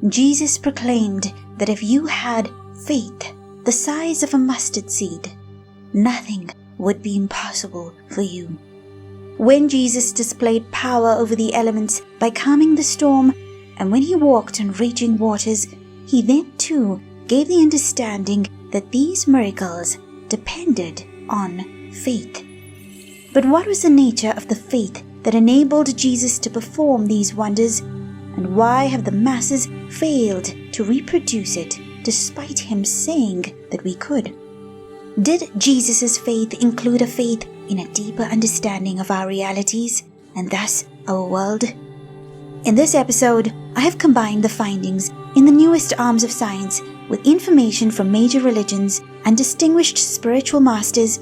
Jesus proclaimed that if you had faith the size of a mustard seed, nothing would be impossible for you. When Jesus displayed power over the elements by calming the storm, and when he walked on raging waters, he then too gave the understanding that these miracles depended on faith. But what was the nature of the faith that enabled Jesus to perform these wonders, and why have the masses failed to reproduce it despite him saying that we could? Did Jesus' faith include a faith in a deeper understanding of our realities and thus our world? In this episode, I have combined the findings in the newest arms of science with information from major religions and distinguished spiritual masters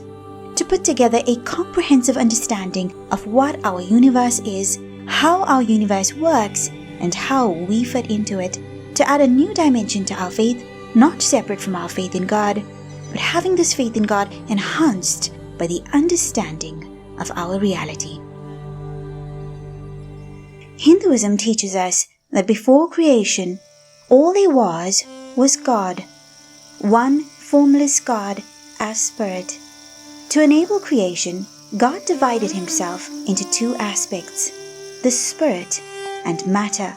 to put together a comprehensive understanding of what our universe is, how our universe works, and how we fit into it, to add a new dimension to our faith, not separate from our faith in God, but having this faith in God enhanced by the understanding of our reality. Hinduism teaches us that before creation, all there was God, one formless God as spirit. To enable creation, God divided himself into two aspects, the spirit and matter.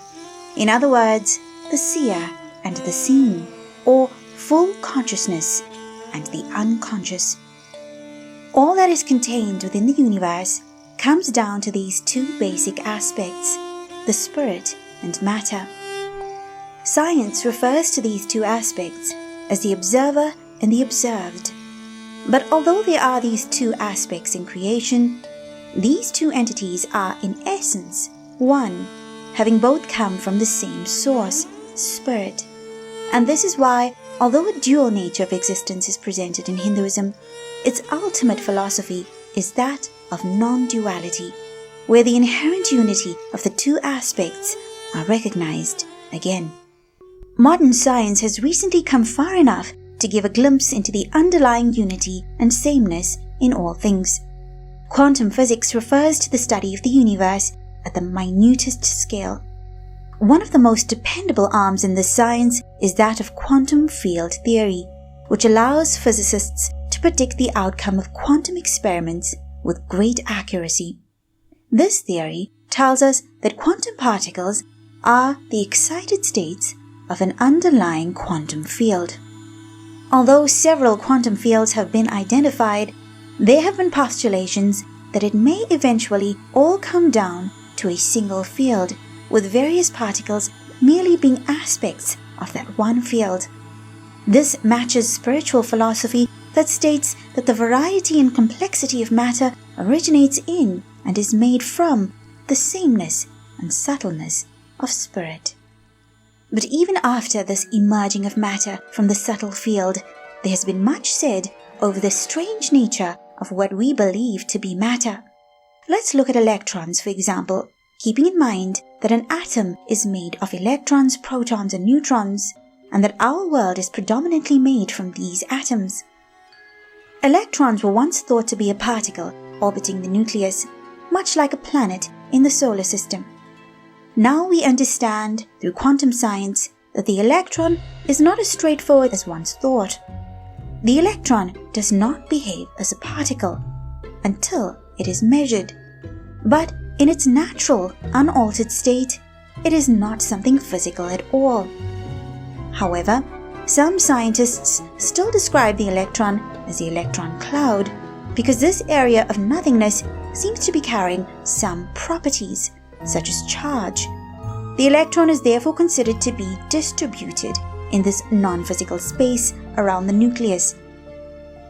In other words, the seer and the seen, or full consciousness and the unconscious. All that is contained within the universe comes down to these two basic aspects, the spirit and matter. Science refers to these two aspects as the observer and the observed. But although there are these two aspects in creation, these two entities are in essence one, having both come from the same source, spirit. And this is why, although a dual nature of existence is presented in Hinduism, its ultimate philosophy is that of non-duality, where the inherent unity of the two aspects are recognized again. Modern science has recently come far enough to give a glimpse into the underlying unity and sameness in all things. Quantum physics refers to the study of the universe at the minutest scale. One of the most dependable arms in this science is that of quantum field theory, which allows physicists to predict the outcome of quantum experiments with great accuracy. This theory tells us that quantum particles are the excited states of an underlying quantum field. Although several quantum fields have been identified, there have been postulations that it may eventually all come down to a single field, with various particles merely being aspects of that one field. This matches spiritual philosophy that states that the variety and complexity of matter originates in and is made from the sameness and subtleness of spirit. But even after this emerging of matter from the subtle field, there has been much said over the strange nature of what we believe to be matter. Let's look at electrons, for example, keeping in mind that an atom is made of electrons, protons, and neutrons, and that our world is predominantly made from these atoms. Electrons were once thought to be a particle orbiting the nucleus, much like a planet in the solar system. Now we understand, through quantum science, that the electron is not as straightforward as once thought. The electron does not behave as a particle until it is measured. But in its natural, unaltered state, it is not something physical at all. However, some scientists still describe the electron as the electron cloud because this area of nothingness seems to be carrying some properties, such as charge. The electron is therefore considered to be distributed in this non-physical space around the nucleus.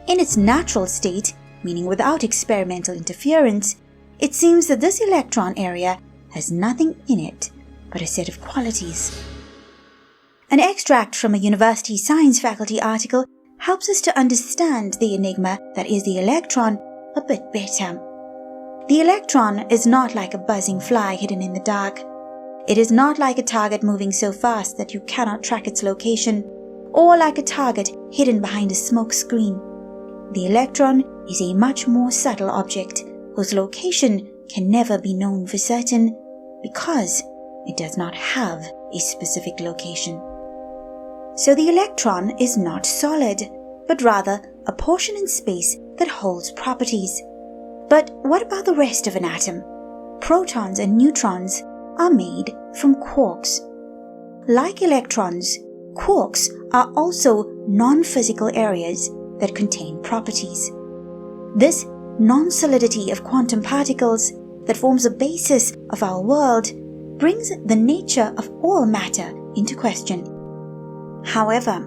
In its natural state, meaning without experimental interference, it seems that this electron area has nothing in it but a set of qualities. An extract from a university science faculty article helps us to understand the enigma that is the electron a bit better. The electron is not like a buzzing fly hidden in the dark. It is not like a target moving so fast that you cannot track its location, or like a target hidden behind a smoke screen. The electron is a much more subtle object whose location can never be known for certain because it does not have a specific location. So the electron is not solid, but rather a portion in space that holds properties. But what about the rest of an atom? Protons and neutrons are made from quarks. Like electrons, quarks are also non-physical areas that contain properties. This non-solidity of quantum particles that forms the basis of our world brings the nature of all matter into question. However,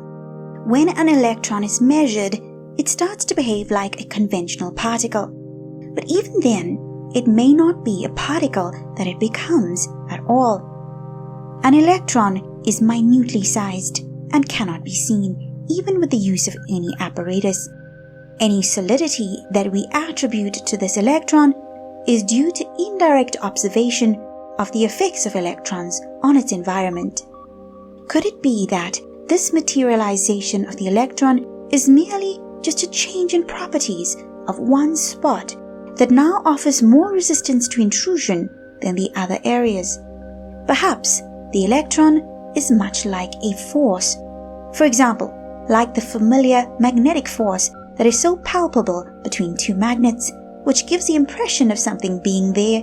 when an electron is measured, it starts to behave like a conventional particle. But even then, it may not be a particle that it becomes at all. An electron is minutely sized and cannot be seen even with the use of any apparatus. Any solidity that we attribute to this electron is due to indirect observation of the effects of electrons on its environment. Could it be that this materialization of the electron is merely just a change in properties of one spot that now offers more resistance to intrusion than the other areas? Perhaps the electron is much like a force. For example, like the familiar magnetic force that is so palpable between two magnets, which gives the impression of something being there,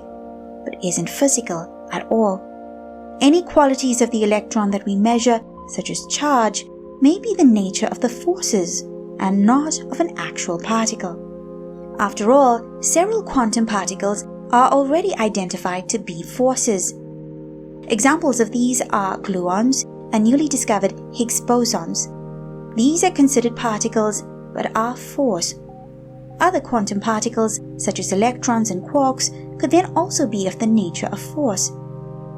but isn't physical at all. Any qualities of the electron that we measure, such as charge, may be the nature of the forces and not of an actual particle. After all, several quantum particles are already identified to be forces. Examples of these are gluons and newly discovered Higgs bosons. These are considered particles but are force. Other quantum particles, such as electrons and quarks, could then also be of the nature of force.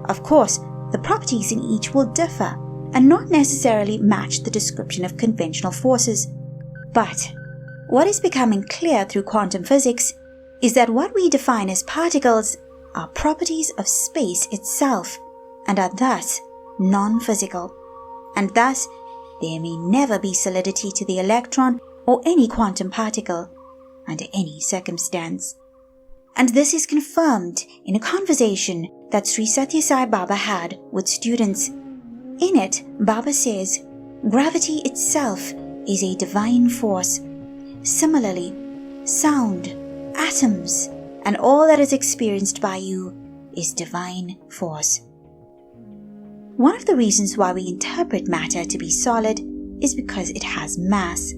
Of course, the properties in each will differ and not necessarily match the description of conventional forces. But what is becoming clear through quantum physics is that what we define as particles are properties of space itself and are thus non-physical. And thus, there may never be solidity to the electron or any quantum particle under any circumstance. And this is confirmed in a conversation that Sri Sathya Sai Baba had with students. In it, Baba says, gravity itself is a divine force. Similarly, sound, atoms, and all that is experienced by you is divine force. One of the reasons why we interpret matter to be solid is because it has mass.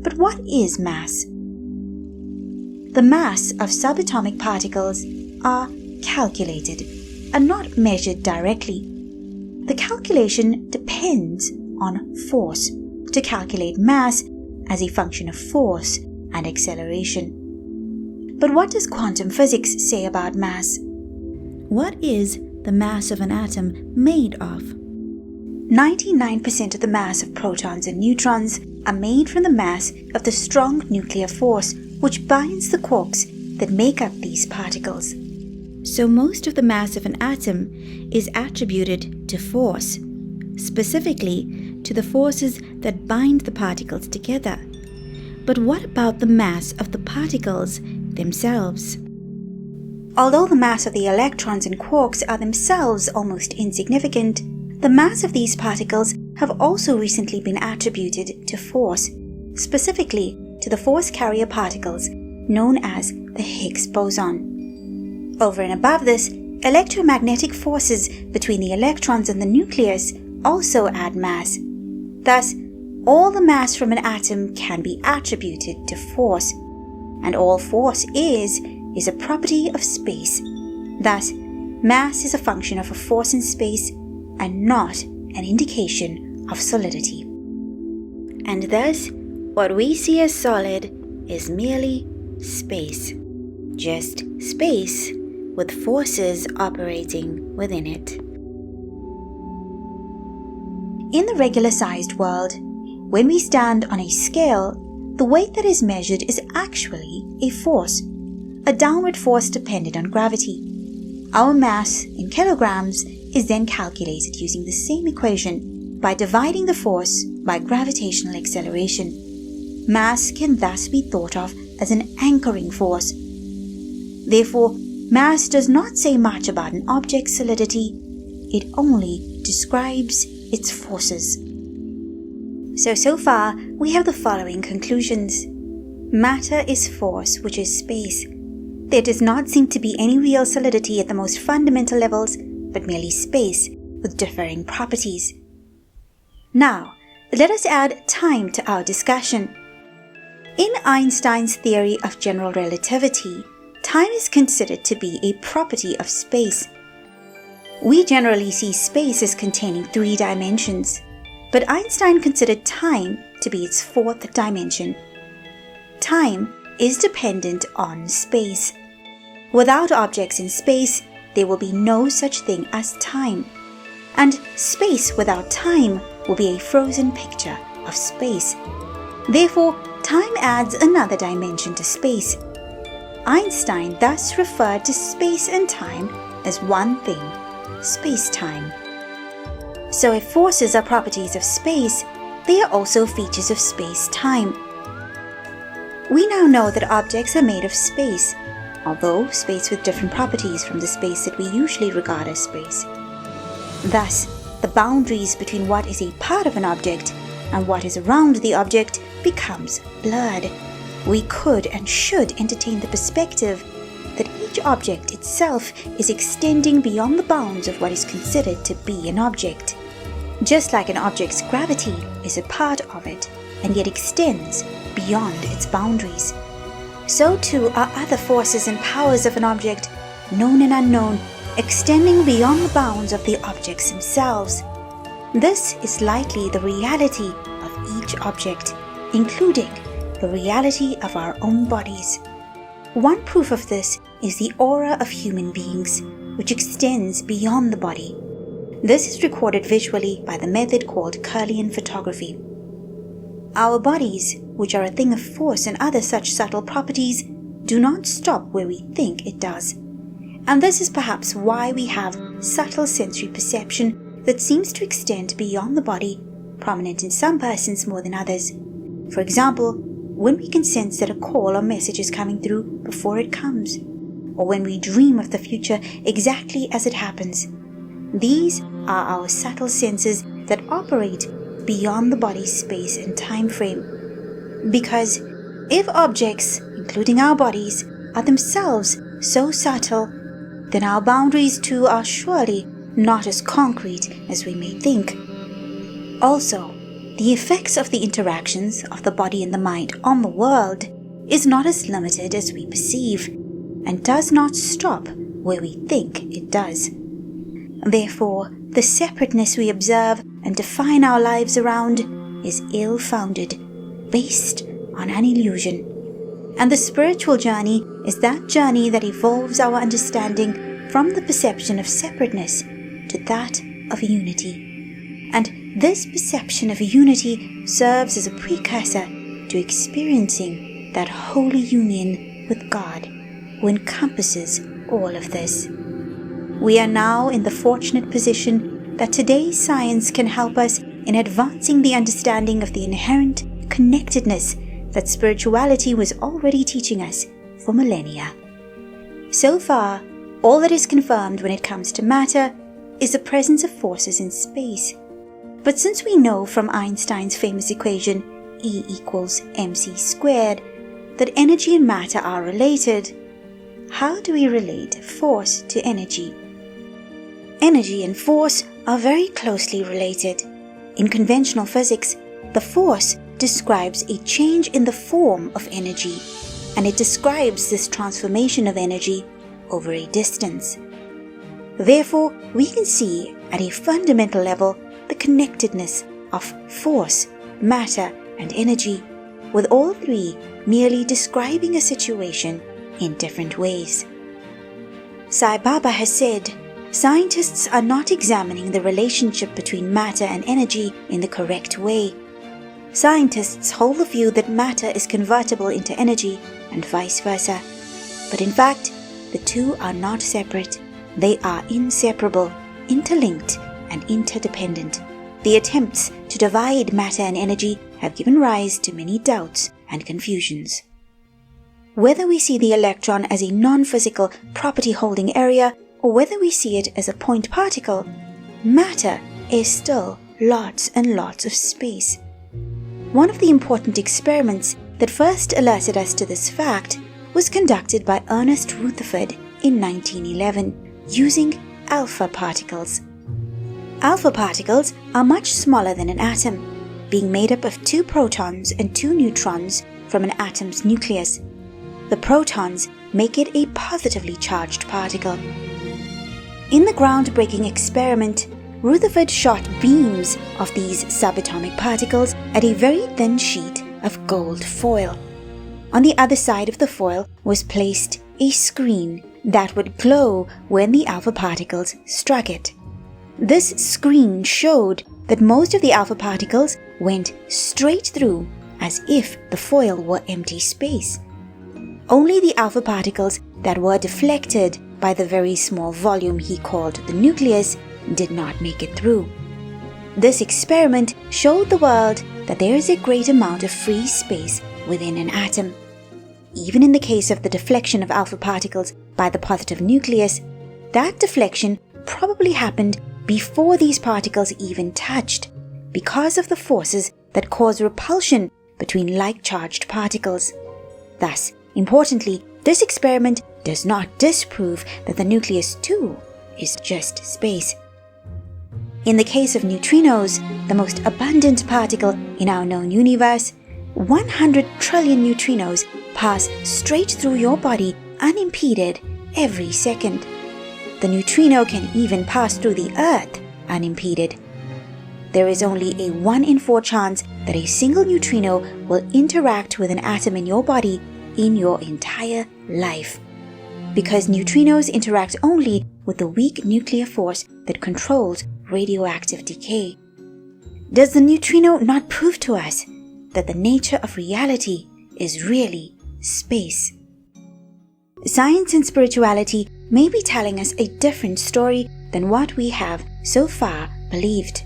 But what is mass? The mass of subatomic particles are calculated and not measured directly. The calculation depends on force to calculate mass as a function of force and acceleration. But what does quantum physics say about mass? What is the mass of an atom made of? 99% of the mass of protons and neutrons are made from the mass of the strong nuclear force which binds the quarks that make up these particles. So most of the mass of an atom is attributed to force, specifically to the forces that bind the particles together. But what about the mass of the particles themselves? Although the mass of the electrons and quarks are themselves almost insignificant, the mass of these particles have also recently been attributed to force, specifically to the force carrier particles known as the Higgs boson. Over and above this, electromagnetic forces between the electrons and the nucleus also add mass. Thus, all the mass from an atom can be attributed to force, and all force is a property of space. Thus, mass is a function of a force in space and not an indication of solidity. And thus, what we see as solid is merely space. Just space with forces operating within it. In the regular-sized world, when we stand on a scale, the weight that is measured is actually a force, a downward force dependent on gravity. Our mass in kilograms is then calculated using the same equation by dividing the force by gravitational acceleration. Mass can thus be thought of as an anchoring force. Therefore, mass does not say much about an object's solidity, it only describes its forces. So far, we have the following conclusions. Matter is force, which is space. There does not seem to be any real solidity at the most fundamental levels, but merely space with differing properties. Now, let us add time to our discussion. In Einstein's theory of general relativity, time is considered to be a property of space. We generally see space as containing 3 dimensions, but Einstein considered time to be its 4th dimension. Time is dependent on space. Without objects in space, there will be no such thing as time. And space without time will be a frozen picture of space. Therefore, time adds another dimension to space. Einstein thus referred to space and time as one thing, space-time. So if forces are properties of space, they are also features of space-time. We now know that objects are made of space, although space with different properties from the space that we usually regard as space. Thus, the boundaries between what is a part of an object and what is around the object becomes blurred. We could and should entertain the perspective that each object itself is extending beyond the bounds of what is considered to be an object. Just like an object's gravity is a part of it and yet extends beyond its boundaries, so too are other forces and powers of an object, known and unknown, extending beyond the bounds of the objects themselves. This is likely the reality of each object, including the reality of our own bodies. One proof of this is the aura of human beings, which extends beyond the body. This is recorded visually by the method called Kirlian photography. Our bodies, which are a thing of force and other such subtle properties, do not stop where we think it does. And this is perhaps why we have subtle sensory perception that seems to extend beyond the body, prominent in some persons more than others. For example, when we can sense that a call or message is coming through before it comes, or when we dream of the future exactly as it happens. These are our subtle senses that operate beyond the body's space and time frame. Because if objects, including our bodies, are themselves so subtle, then our boundaries too are surely not as concrete as we may think. Also, the effects of the interactions of the body and the mind on the world is not as limited as we perceive, and does not stop where we think it does. Therefore, the separateness we observe and define our lives around is ill-founded, based on an illusion. And the spiritual journey is that journey that evolves our understanding from the perception of separateness to that of unity. And this perception of unity serves as a precursor to experiencing that holy union with God, who encompasses all of this. We are now in the fortunate position that today's science can help us in advancing the understanding of the inherent connectedness that spirituality was already teaching us for millennia. So far, all that is confirmed when it comes to matter is the presence of forces in space. But since we know from Einstein's famous equation E equals mc squared that energy and matter are related, how do we relate force to energy? Energy and force are very closely related. In conventional physics, the force describes a change in the form of energy, and it describes this transformation of energy over a distance. Therefore, we can see at a fundamental level the connectedness of force, matter, and energy, with all three merely describing a situation in different ways. Sai Baba has said, scientists are not examining the relationship between matter and energy in the correct way. Scientists hold the view that matter is convertible into energy and vice versa. But in fact, the two are not separate. They are inseparable, interlinked, and interdependent. The attempts to divide matter and energy have given rise to many doubts and confusions. Whether we see the electron as a non-physical property-holding area, or whether we see it as a point particle, matter is still lots and lots of space. One of the important experiments that first alerted us to this fact was conducted by Ernest Rutherford in 1911 using alpha particles. Alpha particles are much smaller than an atom, being made up of 2 protons and 2 neutrons from an atom's nucleus. The protons make it a positively charged particle. In the groundbreaking experiment, Rutherford shot beams of these subatomic particles at a very thin sheet of gold foil. On the other side of the foil was placed a screen that would glow when the alpha particles struck it. This screen showed that most of the alpha particles went straight through as if the foil were empty space. Only the alpha particles that were deflected by the very small volume he called the nucleus did not make it through. This experiment showed the world that there is a great amount of free space within an atom. Even in the case of the deflection of alpha particles by the positive nucleus, that deflection probably happened before these particles even touched, because of the forces that cause repulsion between like-charged particles. Thus, importantly, this experiment does not disprove that the nucleus too is just space. In the case of neutrinos, the most abundant particle in our known universe, 100 trillion neutrinos pass straight through your body unimpeded every second. The neutrino can even pass through the Earth unimpeded. There is only a 1 in 4 chance that a single neutrino will interact with an atom in your body in your entire life, because neutrinos interact only with the weak nuclear force that controls radioactive decay. Does the neutrino not prove to us that the nature of reality is really space? Science and spirituality may be telling us a different story than what we have so far believed.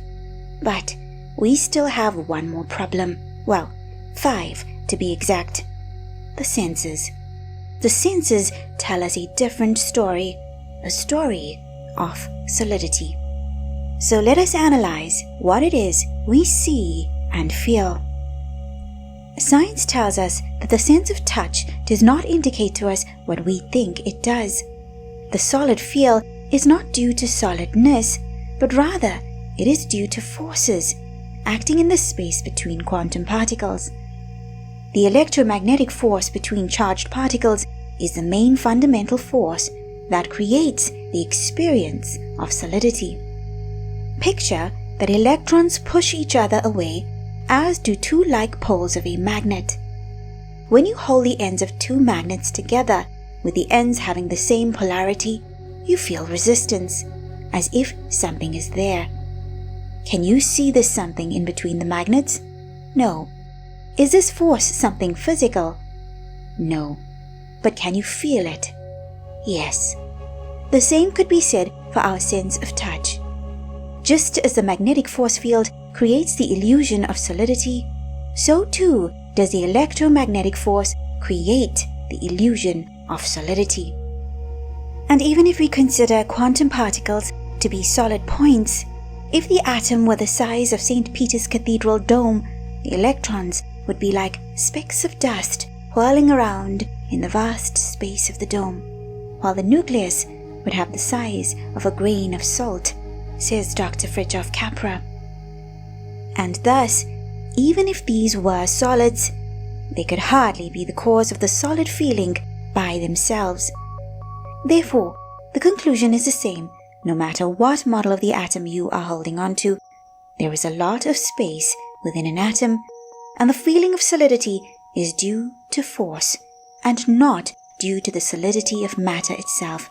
But we still have one more problem. Well, 5 to be exact. The senses. The senses tell us a different story, a story of solidity. So let us analyze what it is we see and feel. Science tells us that the sense of touch does not indicate to us what we think it does. The solid feel is not due to solidness, but rather it is due to forces acting in the space between quantum particles. The electromagnetic force between charged particles is the main fundamental force that creates the experience of solidity. Picture that electrons push each other away, as do 2 like poles of a magnet. When you hold the ends of 2 magnets together, with the ends having the same polarity, you feel resistance, as if something is there. Can you see this something in between the magnets? No. Is this force something physical? No. But can you feel it? Yes. The same could be said for our sense of touch. Just as the magnetic force field creates the illusion of solidity, so too does the electromagnetic force create the illusion of solidity. And even if we consider quantum particles to be solid points, if the atom were the size of St. Peter's Cathedral dome, the electrons would be like specks of dust whirling around in the vast space of the dome, while the nucleus would have the size of a grain of salt, says Dr. Fritjof Capra. And thus, even if these were solids, they could hardly be the cause of the solid feeling by themselves. Therefore, the conclusion is the same, no matter what model of the atom you are holding on to. There is a lot of space within an atom, and the feeling of solidity is due to force, and not due to the solidity of matter itself,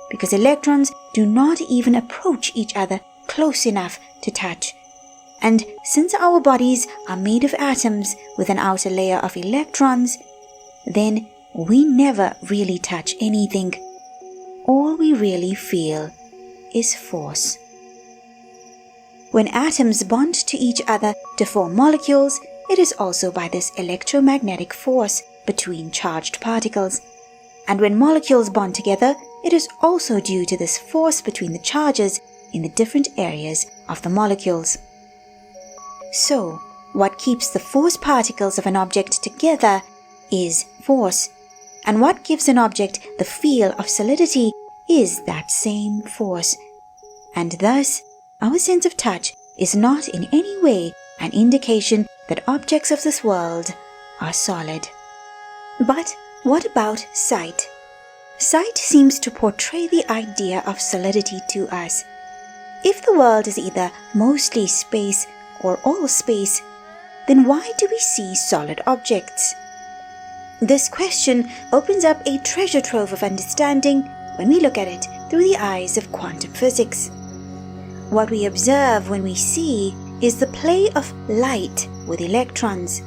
because electrons do not even approach each other close enough to touch. And since our bodies are made of atoms with an outer layer of electrons, then we never really touch anything. All we really feel is force. When atoms bond to each other to form molecules, it is also by this electromagnetic force between charged particles. And when molecules bond together, it is also due to this force between the charges in the different areas of the molecules. So, what keeps the force particles of an object together is force, and what gives an object the feel of solidity is that same force. And thus, our sense of touch is not in any way an indication that objects of this world are solid. But what about sight? Sight seems to portray the idea of solidity to us. If the world is either mostly space or all space, then why do we see solid objects? This question opens up a treasure trove of understanding when we look at it through the eyes of quantum physics. What we observe when we see is the play of light with electrons.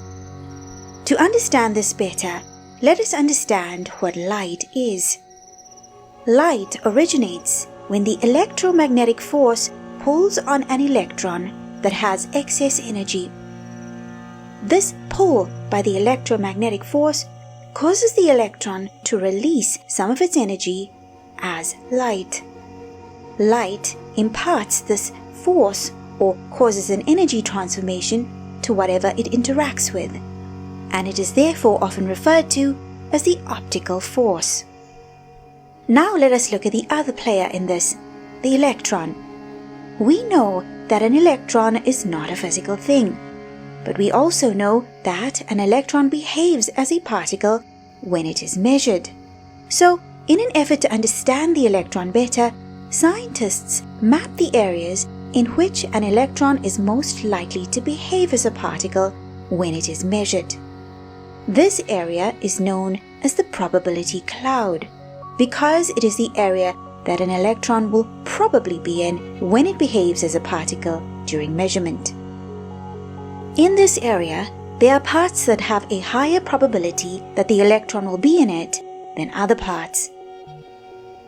To understand this better, let us understand what light is. Light originates when the electromagnetic force pulls on an electron that has excess energy. This pull by the electromagnetic force causes the electron to release some of its energy as light. Light imparts this force or causes an energy transformation to whatever it interacts with, and it is therefore often referred to as the optical force. Now let us look at the other player in this, the electron. We know that an electron is not a physical thing, but we also know that an electron behaves as a particle when it is measured. So, in an effort to understand the electron better, scientists map the areas in which an electron is most likely to behave as a particle when it is measured. This area is known as the probability cloud, because it is the area that an electron will probably be in when it behaves as a particle during measurement. In this area, there are parts that have a higher probability that the electron will be in it than other parts.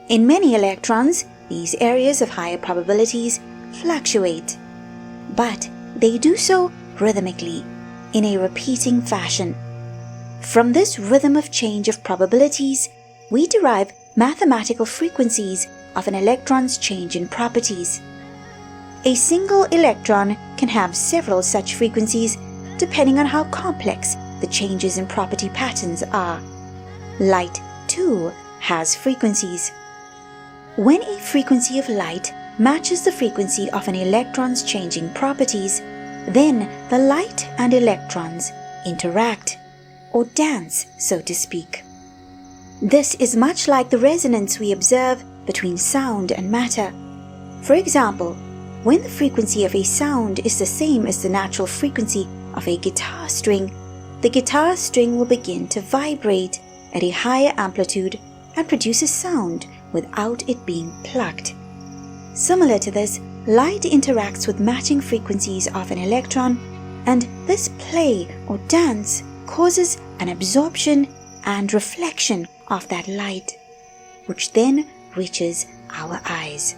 In many electrons, these areas of higher probabilities fluctuate, but they do so rhythmically, in a repeating fashion. From this rhythm of change of probabilities, we derive mathematical frequencies of an electron's change in properties. A single electron can have several such frequencies depending on how complex the changes in property patterns are. Light, too, has frequencies. When a frequency of light matches the frequency of an electron's changing properties, then the light and electrons interact, or dance, so to speak. This is much like the resonance we observe between sound and matter. For example, when the frequency of a sound is the same as the natural frequency of a guitar string, the guitar string will begin to vibrate at a higher amplitude and produce a sound without it being plucked. Similar to this, light interacts with matching frequencies of an electron, and this play or dance causes an absorption and reflection of that light, which then reaches our eyes.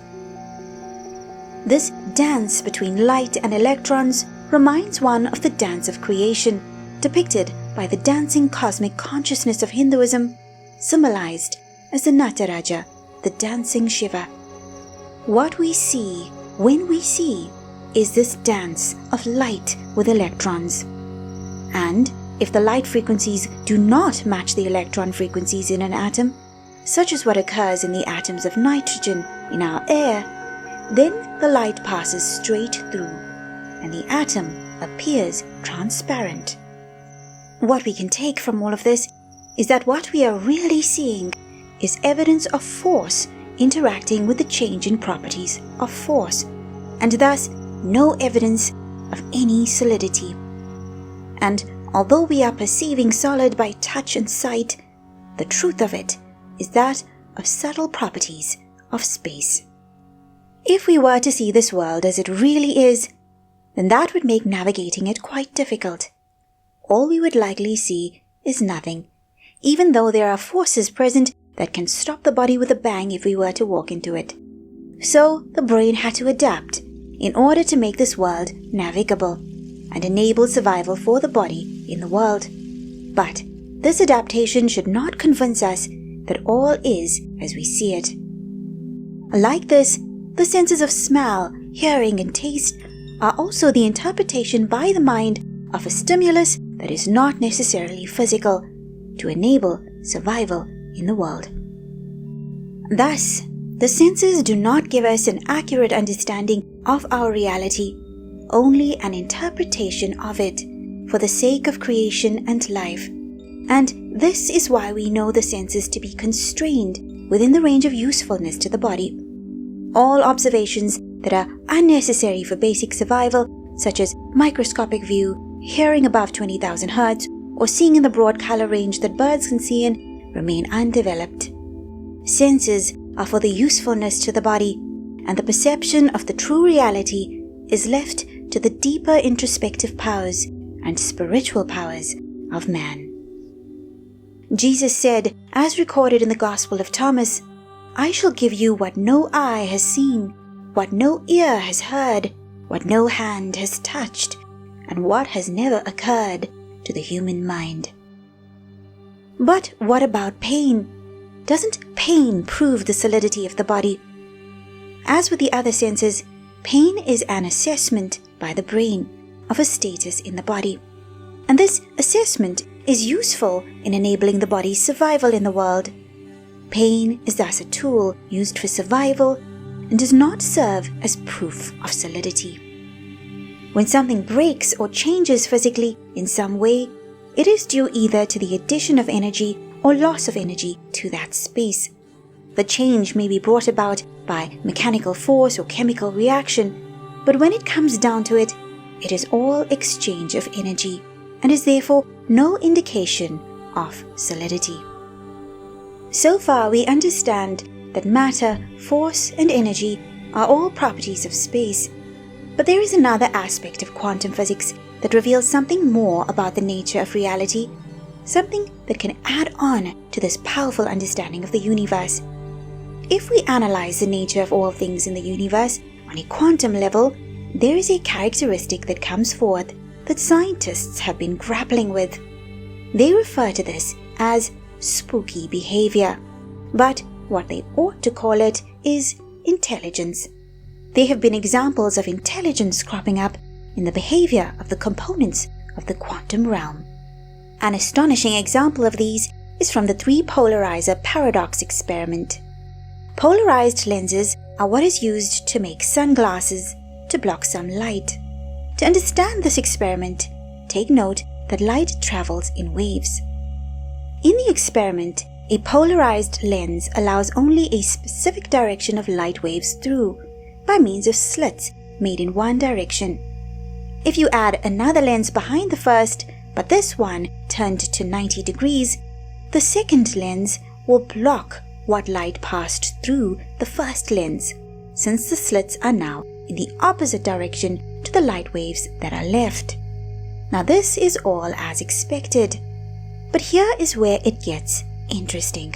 This dance between light and electrons reminds one of the dance of creation, depicted by the dancing cosmic consciousness of Hinduism, symbolized as the Nataraja, the dancing Shiva. What we see when we see is this dance of light with electrons. And if the light frequencies do not match the electron frequencies in an atom, such as what occurs in the atoms of nitrogen in our air, then the light passes straight through, and the atom appears transparent. What we can take from all of this is that what we are really seeing is evidence of force interacting with the change in properties of force, and thus no evidence of any solidity. And although we are perceiving solid by touch and sight, the truth of it is that of subtle properties of space. If we were to see this world as it really is, then that would make navigating it quite difficult. All we would likely see is nothing, even though there are forces present that can stop the body with a bang if we were to walk into it. So the brain had to adapt in order to make this world navigable and enable survival for the body in the world. But this adaptation should not convince us that all is as we see it. Like this, The senses of smell, hearing, and taste are also the interpretation by the mind of a stimulus that is not necessarily physical to enable survival in the world. Thus, the senses do not give us an accurate understanding of our reality, only an interpretation of it for the sake of creation and life. And this is why we know the senses to be constrained within the range of usefulness to the body. All observations that are unnecessary for basic survival, such as microscopic view, hearing above 20,000 Hz, or seeing in the broad color range that birds can see in, remain undeveloped. Senses are for the usefulness to the body, and the perception of the true reality is left to the deeper introspective powers and spiritual powers of man. Jesus said, as recorded in the Gospel of Thomas, "I shall give you what no eye has seen, what no ear has heard, what no hand has touched, and what has never occurred to the human mind." But what about pain? Doesn't pain prove the solidity of the body? As with the other senses, pain is an assessment by the brain of a status in the body. And this assessment is useful in enabling the body's survival in the world. Pain is thus a tool used for survival and does not serve as proof of solidity. When something breaks or changes physically in some way, it is due either to the addition of energy or loss of energy to that space. The change may be brought about by mechanical force or chemical reaction, but when it comes down to it, it is all exchange of energy and is therefore no indication of solidity. So far, we understand that matter, force, and energy are all properties of space. But there is another aspect of quantum physics that reveals something more about the nature of reality, something that can add on to this powerful understanding of the universe. If we analyze the nature of all things in the universe on a quantum level, there is a characteristic that comes forth that scientists have been grappling with. They refer to this as spooky behavior, but what they ought to call it is intelligence. There have been examples of intelligence cropping up in the behavior of the components of the quantum realm. An astonishing example of these is from the three-polarizer paradox experiment. Polarized lenses are what is used to make sunglasses to block some light. To understand this experiment, take note that light travels in waves. In the experiment, a polarized lens allows only a specific direction of light waves through by means of slits made in one direction. If you add another lens behind the first, but this one turned to 90 degrees, the second lens will block what light passed through the first lens, since the slits are now in the opposite direction to the light waves that are left. Now this is all as expected. But here is where it gets interesting.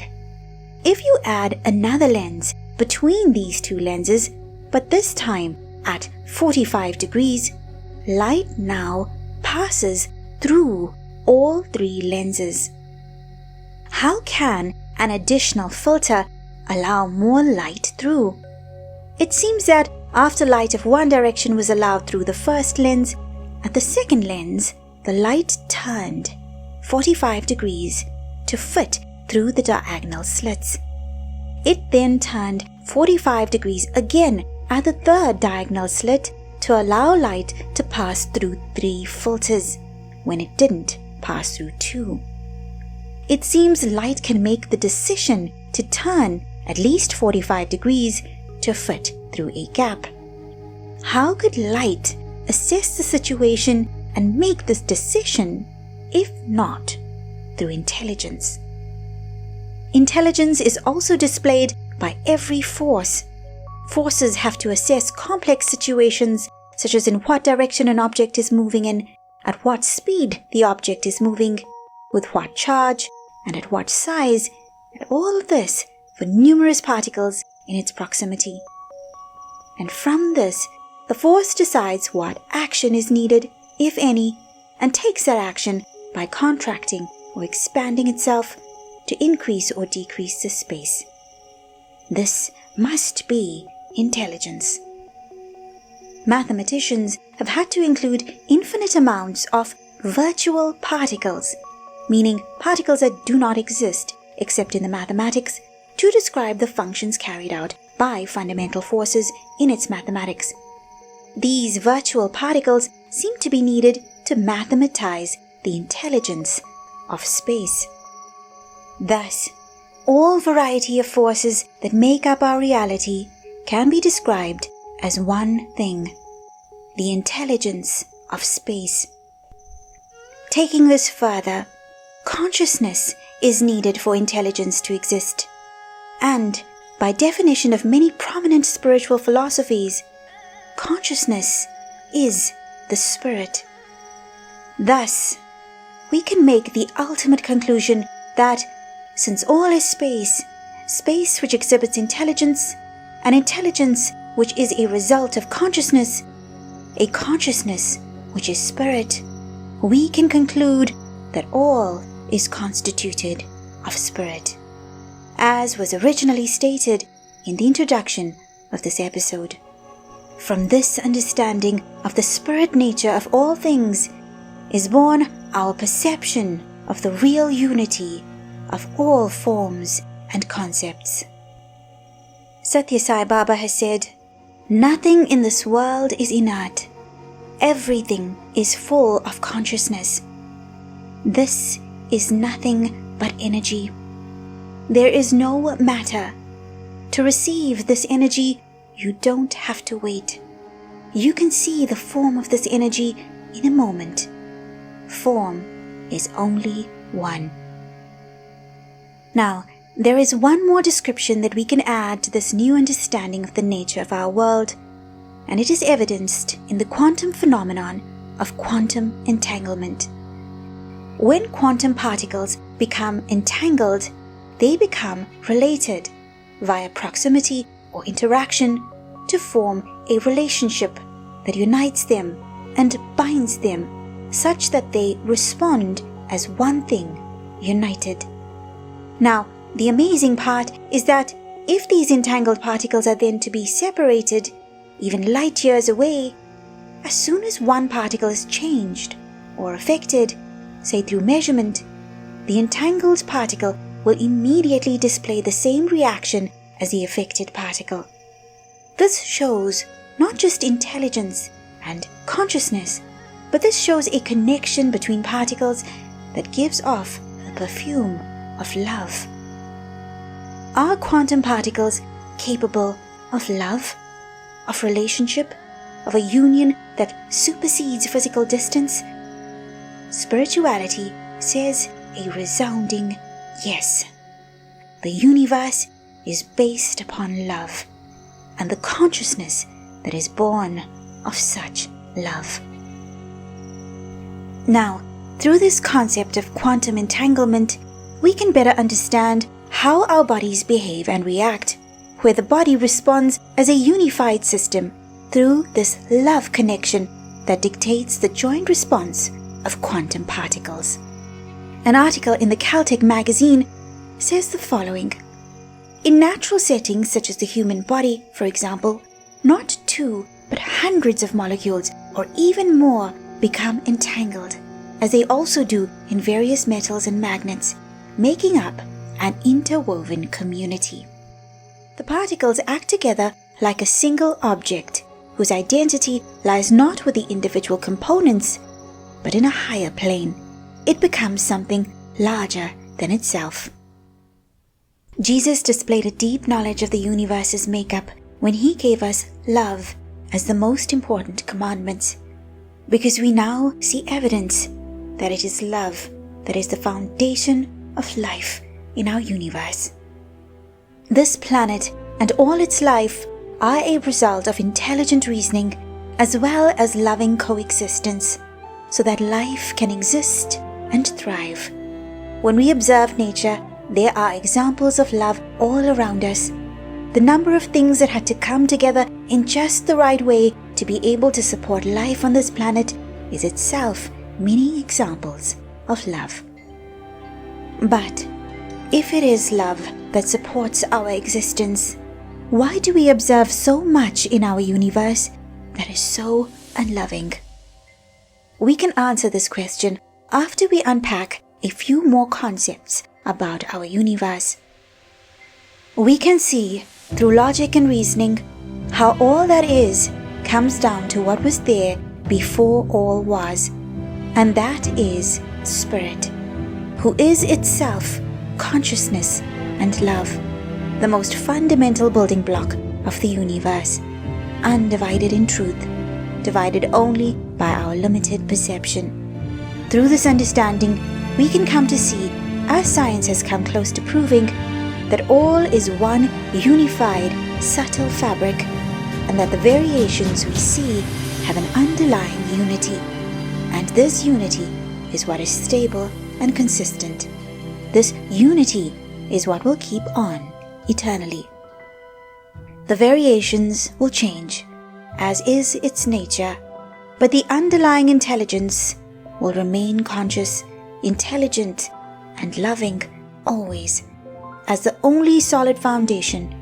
If you add another lens between these two lenses, but this time at 45 degrees, light now passes through all three lenses. How can an additional filter allow more light through? It seems that after light of one direction was allowed through the first lens, at the second lens, the light turned 45 degrees to fit through the diagonal slits. It then turned 45 degrees again at the third diagonal slit to allow light to pass through three filters when it didn't pass through two. It seems light can make the decision to turn at least 45 degrees to fit through a gap. How could light assess the situation and make this decision if not through intelligence? Intelligence is also displayed by every force. Forces have to assess complex situations, such as in what direction an object is moving in, at what speed the object is moving, with what charge, and at what size, and all of this for numerous particles in its proximity. And from this, the force decides what action is needed, if any, and takes that action by contracting or expanding itself to increase or decrease the space. This must be intelligence. Mathematicians have had to include infinite amounts of virtual particles, meaning particles that do not exist except in the mathematics, to describe the functions carried out by fundamental forces in its mathematics. These virtual particles seem to be needed to mathematize the intelligence of space. Thus, all variety of forces that make up our reality can be described as one thing: the intelligence of space. Taking this further, consciousness is needed for intelligence to exist, and by definition of many prominent spiritual philosophies, consciousness is the spirit. Thus, we can make the ultimate conclusion that since all is space, space which exhibits intelligence, and intelligence which is a result of consciousness, a consciousness which is spirit, we can conclude that all is constituted of spirit, as was originally stated in the introduction of this episode. From this understanding of the spirit nature of all things is born our perception of the real unity of all forms and concepts. Sathya Sai Baba has said, "Nothing in this world is inert. Everything is full of consciousness. This is nothing but energy. There is no matter. To receive this energy, you don't have to wait. You can see the form of this energy in a moment. Form is only one." Now, there is one more description that we can add to this new understanding of the nature of our world, and it is evidenced in the quantum phenomenon of quantum entanglement. When quantum particles become entangled, they become related via proximity or interaction to form a relationship that unites them and binds them such that they respond as one thing, united. Now, the amazing part is that if these entangled particles are then to be separated, even light years away, as soon as one particle is changed or affected, say through measurement, the entangled particle will immediately display the same reaction as the affected particle. This shows not just intelligence and consciousness, but this shows a connection between particles that gives off the perfume of love. Are quantum particles capable of love, of relationship, of a union that supersedes physical distance? Spirituality says a resounding yes. The universe is based upon love, and the consciousness that is born of such love. Now, through this concept of quantum entanglement, we can better understand how our bodies behave and react, where the body responds as a unified system through this love connection that dictates the joint response of quantum particles. An article in the Caltech magazine says the following: in natural settings such as the human body, for example, not 2 but hundreds of molecules or even more become entangled, as they also do in various metals and magnets, making up an interwoven community. The particles act together like a single object, whose identity lies not with the individual components, but in a higher plane. It becomes something larger than itself. Jesus displayed a deep knowledge of the universe's makeup when he gave us love as the most important commandments, because we now see evidence that it is love that is the foundation of life in our universe. This planet and all its life are a result of intelligent reasoning as well as loving coexistence, so that life can exist and thrive. When we observe nature, there are examples of love all around us. The number of things that had to come together in just the right way to be able to support life on this planet is itself many examples of love. But if it is love that supports our existence, why do we observe so much in our universe that is so unloving? We can answer this question after we unpack a few more concepts about our universe. We can see, through logic and reasoning, how all that is comes down to what was there before all was, and that is Spirit, who is itself consciousness and love, the most fundamental building block of the universe, undivided in truth, divided only by our limited perception. Through this understanding, we can come to see, as science has come close to proving, that all is one unified, subtle fabric, and that the variations we see have an underlying unity. And this unity is what is stable and consistent. This unity is what will keep on eternally. The variations will change, as is its nature, but the underlying intelligence will remain conscious, intelligent, and loving always, as the only solid foundation,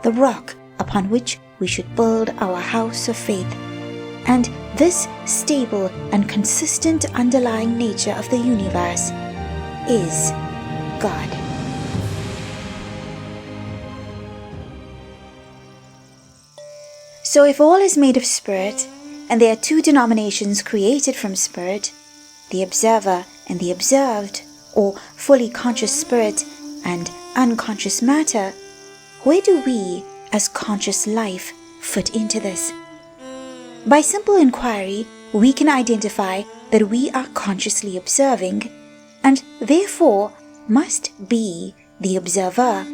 the rock upon which we should build our house of faith. And this stable and consistent underlying nature of the universe is God. So if all is made of spirit, and there are two denominations created from spirit, the observer and the observed, or fully conscious spirit and unconscious matter, where do we, as conscious life, fit into this? By simple inquiry, we can identify that we are consciously observing, and therefore must be the observer.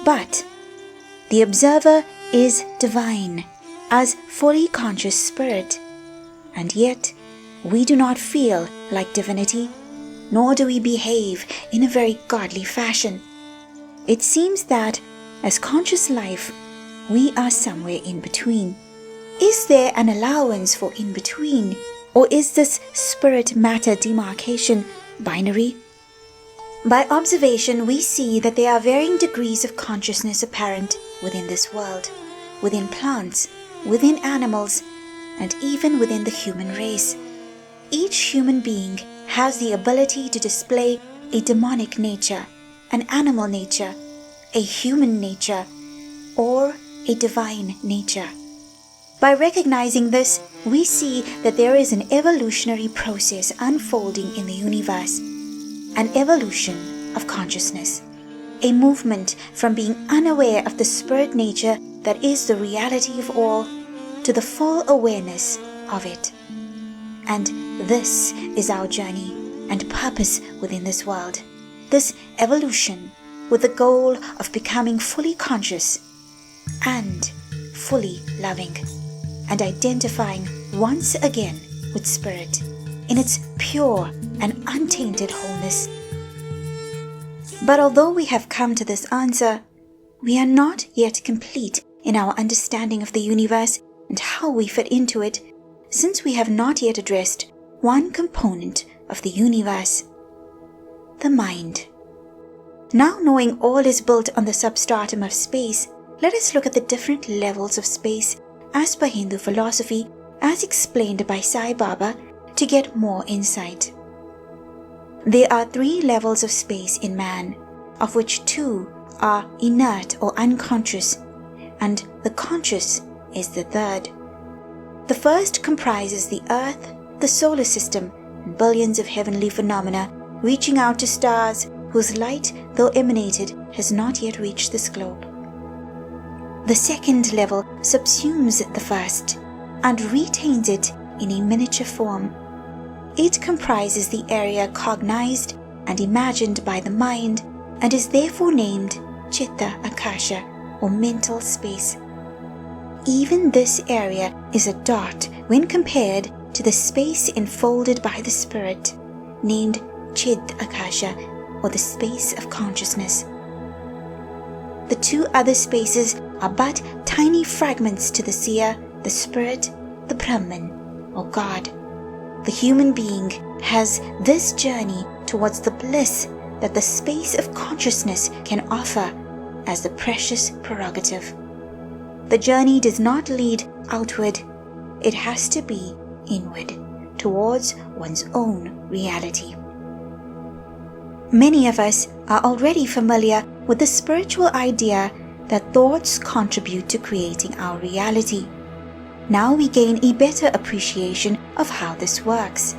But the observer is divine, as fully conscious spirit, and yet we do not feel like divinity, nor do we behave in a very godly fashion. It seems that, as conscious life, we are somewhere in between. Is there an allowance for in between, or is this spirit-matter demarcation binary? By observation, we see that there are varying degrees of consciousness apparent within this world, within plants, within animals, and even within the human race. Each human being has the ability to display a demonic nature, an animal nature, a human nature, or a divine nature. By recognizing this, we see that there is an evolutionary process unfolding in the universe, an evolution of consciousness, a movement from being unaware of the spirit nature that is the reality of all to the full awareness of it. And this is our journey and purpose within this world, this evolution with the goal of becoming fully conscious and fully loving, and identifying once again with spirit in its pure and untainted wholeness. But although we have come to this answer, we are not yet complete in our understanding of the universe and how we fit into it, since we have not yet addressed one component of the universe, the mind. Now knowing all is built on the substratum of space, let us look at the different levels of space as per Hindu philosophy, as explained by Sai Baba, to get more insight. There are 3 levels of space in man, of which 2 are inert or unconscious, and the conscious is the 3rd. The first comprises the earth, the solar system, and billions of heavenly phenomena reaching out to stars whose light, though emanated, has not yet reached this globe. The second level subsumes the first and retains it in a miniature form. It comprises the area cognized and imagined by the mind and is therefore named Chitta Akasha, or mental space. Even this area is a dot when compared to the space enfolded by the spirit, named Chid Akasha, or the space of consciousness. The 2 other spaces are but tiny fragments to the seer, the spirit, the Brahman, or God. The human being has this journey towards the bliss that the space of consciousness can offer, as the precious prerogative. The journey does not lead outward, it has to be inward, towards one's own reality. Many of us are already familiar with the spiritual idea that thoughts contribute to creating our reality. Now we gain a better appreciation of how this works.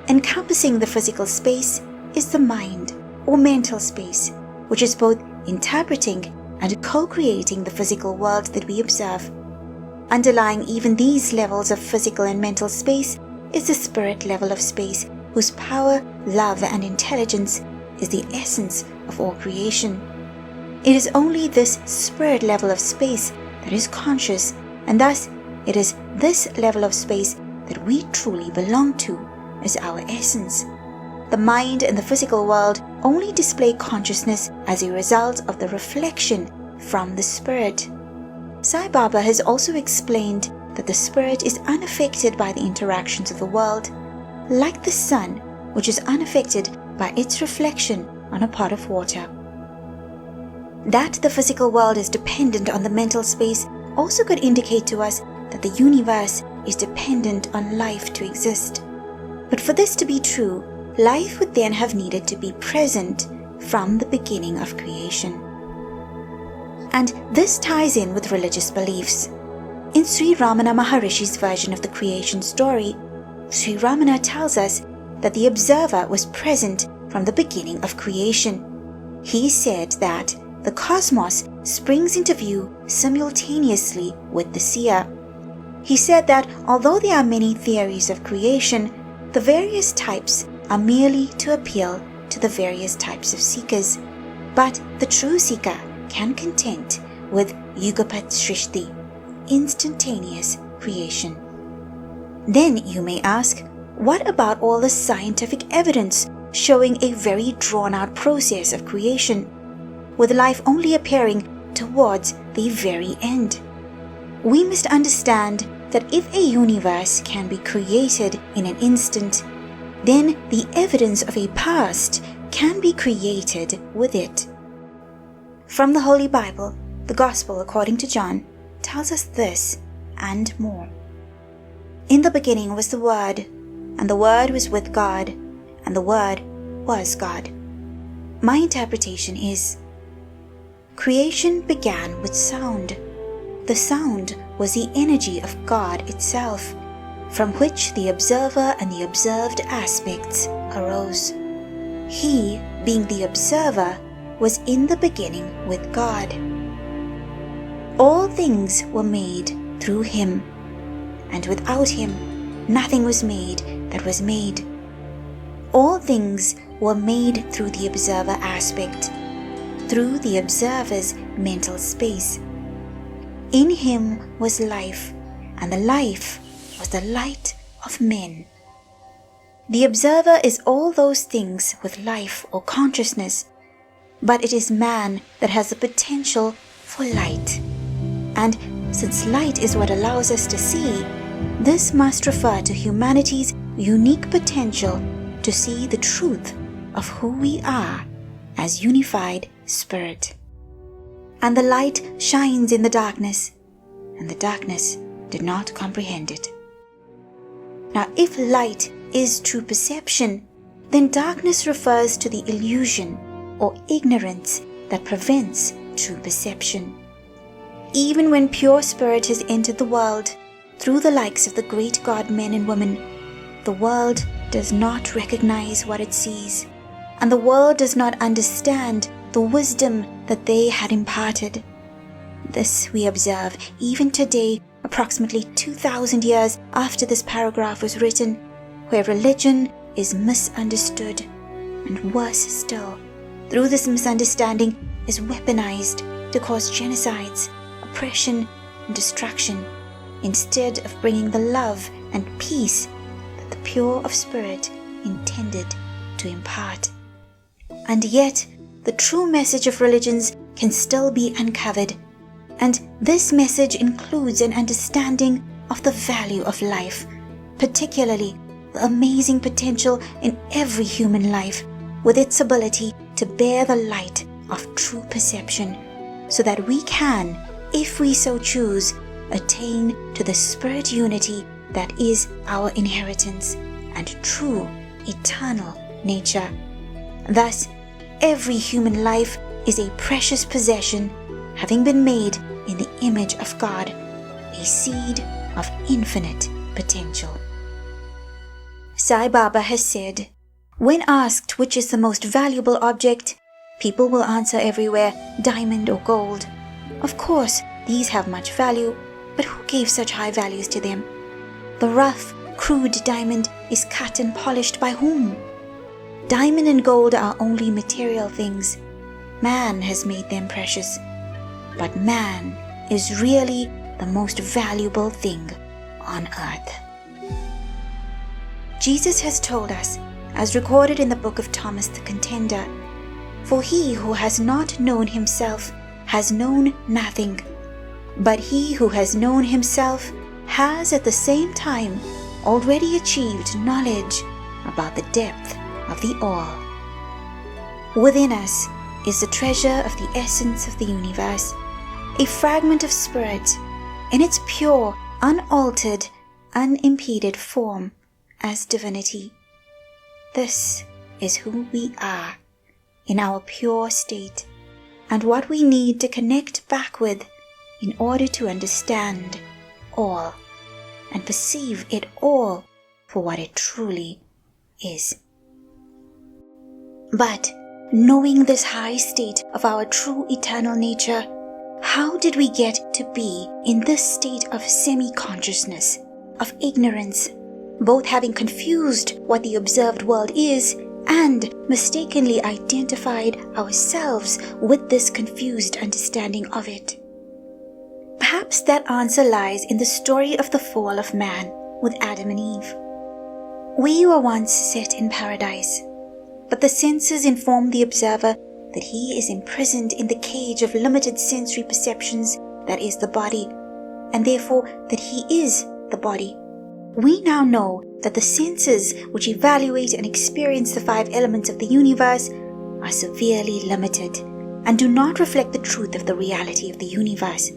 Encompassing the physical space is the mind, or mental space, which is both interpreting and co-creating the physical world that we observe. Underlying even these levels of physical and mental space is the spirit level of space, whose power, love, and intelligence is the essence of all creation. It is only this spirit level of space that is conscious, and thus it is this level of space that we truly belong to as our essence. The mind and the physical world only display consciousness as a result of the reflection from the spirit. Sai Baba has also explained that the spirit is unaffected by the interactions of the world, like the sun, which is unaffected by its reflection on a pot of water. That the physical world is dependent on the mental space also could indicate to us that the universe is dependent on life to exist. But for this to be true, life would then have needed to be present from the beginning of creation. And this ties in with religious beliefs. In Sri Ramana Maharishi's version of the creation story, Sri Ramana tells us that the observer was present from the beginning of creation. He said that the cosmos springs into view simultaneously with the seer. He said that although there are many theories of creation, the various types are merely to appeal to the various types of seekers, but the true seeker can content with Yugapat Srishti, instantaneous creation. Then you may ask, what about all the scientific evidence showing a very drawn-out process of creation, with life only appearing towards the very end? We must understand that if a universe can be created in an instant, then the evidence of a past can be created with it. From the Holy Bible, the Gospel according to John tells us this and more. In the beginning was the Word, and the Word was with God, and the Word was God. My interpretation is, creation began with sound. The sound was the energy of God itself, from which the observer and the observed aspects arose. He, being the observer, was in the beginning with God. All things were made through Him, and without Him nothing was made that was made. All things were made through the observer aspect, through the observer's mental space. In Him was life, and the life was the light of men. The observer is all those things with life or consciousness, but it is man that has the potential for light. And since light is what allows us to see, this must refer to humanity's unique potential to see the truth of who we are as unified spirit. And the light shines in the darkness, and the darkness did not comprehend it. Now, if light is true perception, then darkness refers to the illusion or ignorance that prevents true perception. Even when pure spirit has entered the world, through the likes of the great God men and women, the world does not recognize what it sees, and the world does not understand the wisdom that they had imparted. This we observe even today, approximately 2,000 years after this paragraph was written, where religion is misunderstood, and worse still, through this misunderstanding is weaponized to cause genocides, oppression, and destruction, instead of bringing the love and peace that the pure of spirit intended to impart. And yet, the true message of religions can still be uncovered, and this message includes an understanding of the value of life, particularly the amazing potential in every human life, with its ability to bear the light of true perception, so that we can, if we so choose, attain to the spirit unity that is our inheritance and true eternal nature. Thus, every human life is a precious possession, having been made in the image of God, a seed of infinite potential. Sai Baba has said, when asked which is the most valuable object, people will answer everywhere, diamond or gold. Of course, these have much value, but who gave such high values to them? The rough, crude diamond is cut and polished by whom? Diamond and gold are only material things. Man has made them precious. But man is really the most valuable thing on earth. Jesus has told us, as recorded in the book of Thomas the Contender, "For he who has not known himself has known nothing, but he who has known himself has at the same time already achieved knowledge about the depth of the all." Within us is the treasure of the essence of the universe, a fragment of spirit in its pure, unaltered, unimpeded form as divinity. This is who we are in our pure state, and what we need to connect back with in order to understand all and perceive it all for what it truly is. But knowing this high state of our true eternal nature, how did we get to be in this state of semi-consciousness, of ignorance, both having confused what the observed world is and mistakenly identified ourselves with this confused understanding of it? Perhaps that answer lies in the story of the fall of man with Adam and Eve. We were once set in paradise, but the senses inform the observer that he is imprisoned in the cage of limited sensory perceptions that is the body, and therefore that he is the body. We now know that the senses which evaluate and experience the 5 elements of the universe are severely limited and do not reflect the truth of the reality of the universe.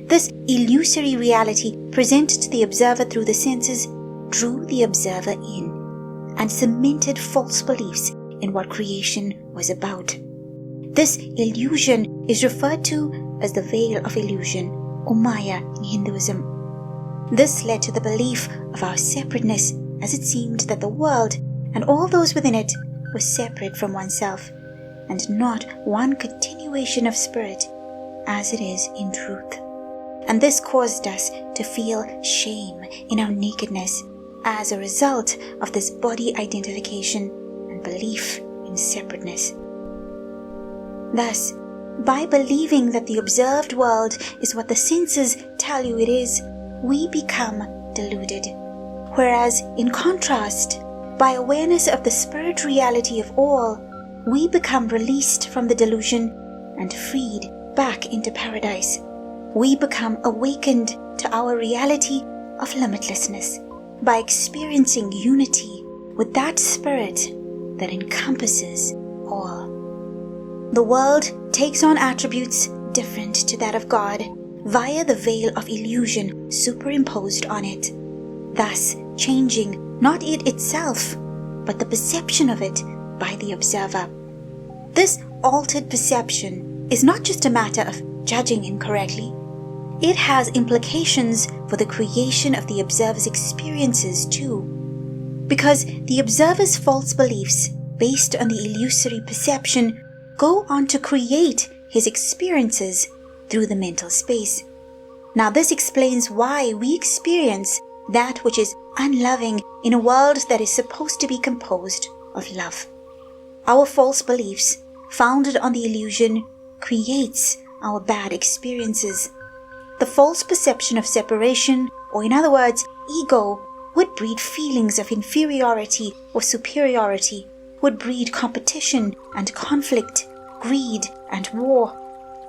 This illusory reality presented to the observer through the senses drew the observer in and cemented false beliefs in what creation was about. This illusion is referred to as the veil of illusion, or Maya in Hinduism. This led to the belief of our separateness, as it seemed that the world and all those within it were separate from oneself, and not one continuation of spirit as it is in truth. And this caused us to feel shame in our nakedness as a result of this body identification and belief in separateness. Thus, by believing that the observed world is what the senses tell you it is, we become deluded. Whereas, in contrast, by awareness of the spirit reality of all, we become released from the delusion and freed back into paradise. We become awakened to our reality of limitlessness by experiencing unity with that spirit that encompasses all. The world takes on attributes different to that of God via the veil of illusion superimposed on it, thus changing not it itself, but the perception of it by the observer. This altered perception is not just a matter of judging incorrectly. It has implications for the creation of the observer's experiences too, because the observer's false beliefs based on the illusory perception go on to create his experiences through the mental space. Now this explains why we experience that which is unloving in a world that is supposed to be composed of love. Our false beliefs, founded on the illusion, creates our bad experiences. The false perception of separation, or in other words, ego, would breed feelings of inferiority or superiority, would breed competition and conflict, greed and war,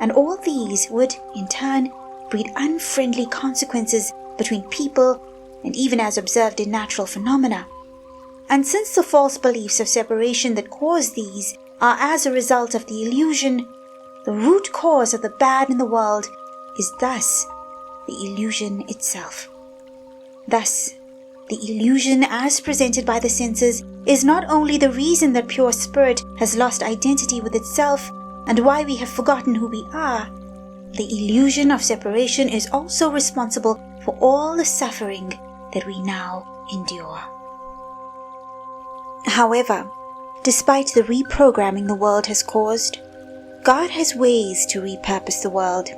and all these would, in turn, breed unfriendly consequences between people and even as observed in natural phenomena. And since the false beliefs of separation that cause these are as a result of the illusion, the root cause of the bad in the world is thus the illusion itself. Thus, the illusion as presented by the senses is not only the reason that pure spirit has lost identity with itself and why we have forgotten who we are. The illusion of separation is also responsible for all the suffering that we now endure. However, despite the reprogramming the world has caused, God has ways to repurpose the world,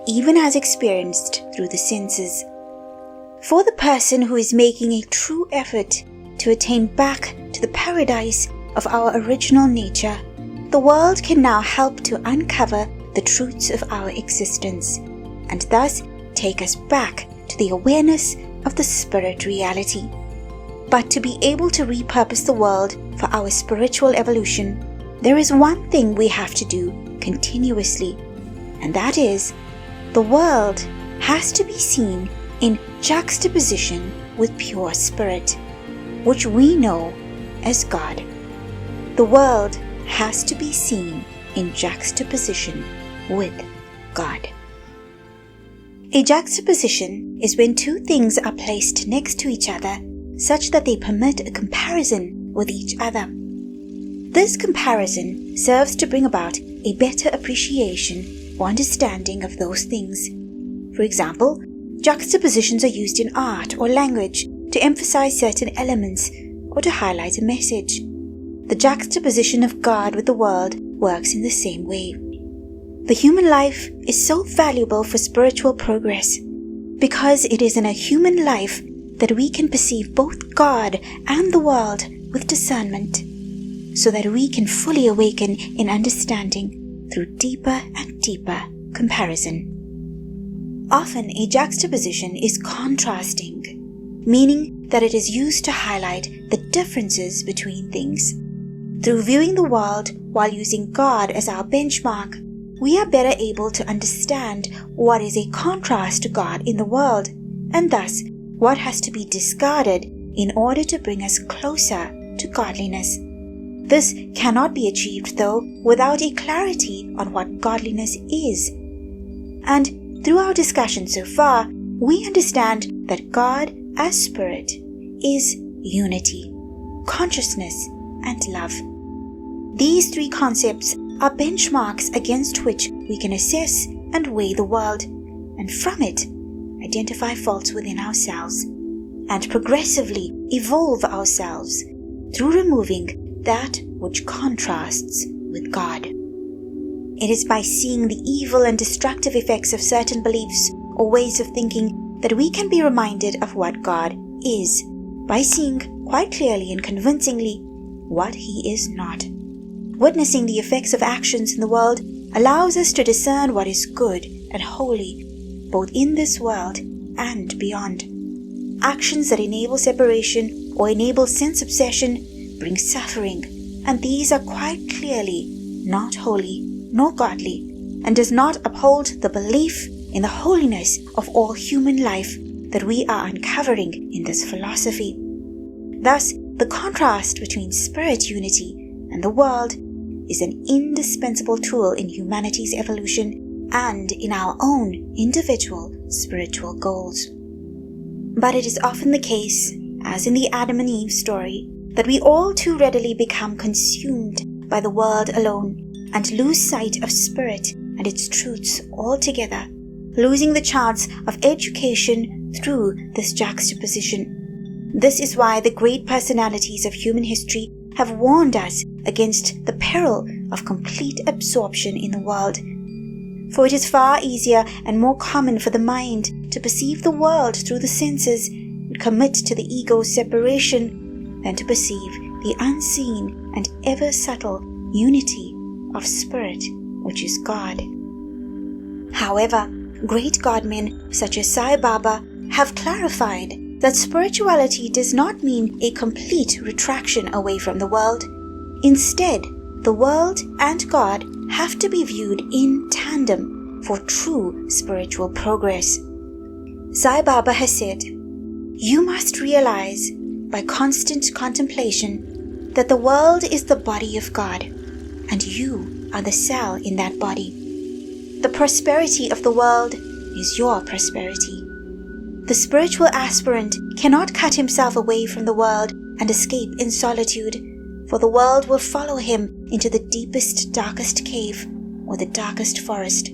even as experienced through the senses. For the person who is making a true effort to attain back to the paradise of our original nature, the world can now help to uncover the truths of our existence, and thus take us back to the awareness of the spirit reality. But to be able to repurpose the world for our spiritual evolution, there is one thing we have to do continuously, and that is, the world has to be seen in juxtaposition with pure spirit, which we know as God. The world has to be seen in juxtaposition with God. A juxtaposition is when two things are placed next to each other such that they permit a comparison with each other. This comparison serves to bring about a better appreciation or understanding of those things. For example, juxtapositions are used in art or language to emphasize certain elements or to highlight a message. The juxtaposition of God with the world works in the same way. The human life is so valuable for spiritual progress because it is in a human life that we can perceive both God and the world with discernment, so that we can fully awaken in understanding through deeper and deeper comparison. Often a juxtaposition is contrasting, meaning that it is used to highlight the differences between things. Through viewing the world while using God as our benchmark, we are better able to understand what is a contrast to God in the world, and thus what has to be discarded in order to bring us closer to godliness. This cannot be achieved, though, without a clarity on what godliness is. And through our discussion so far, we understand that God as Spirit is unity, consciousness, and love. These three concepts are benchmarks against which we can assess and weigh the world, and from it, identify faults within ourselves, and progressively evolve ourselves through removing that which contrasts with God. It is by seeing the evil and destructive effects of certain beliefs or ways of thinking that we can be reminded of what God is, by seeing quite clearly and convincingly what He is not. Witnessing the effects of actions in the world allows us to discern what is good and holy, both in this world and beyond. Actions that enable separation or enable sense obsession bring suffering, and these are quite clearly not holy nor godly, and does not uphold the belief in the holiness of all human life that we are uncovering in this philosophy. Thus, the contrast between spirit unity and the world is an indispensable tool in humanity's evolution and in our own individual spiritual goals. But it is often the case, as in the Adam and Eve story, that we all too readily become consumed by the world alone and lose sight of spirit and its truths altogether, losing the chance of education through this juxtaposition. This is why the great personalities of human history have warned us against the peril of complete absorption in the world. For it is far easier and more common for the mind to perceive the world through the senses and commit to the ego's separation than to perceive the unseen and ever subtle unity of spirit, which is God. However, great godmen such as Sai Baba have clarified that spirituality does not mean a complete retraction away from the world. Instead, the world and God have to be viewed in tandem for true spiritual progress. Sai Baba has said, "You must realize by constant contemplation that the world is the body of God, and you are the cell in that body. The prosperity of the world is your prosperity. The spiritual aspirant cannot cut himself away from the world and escape in solitude, for the world will follow him into the deepest, darkest cave or the darkest forest.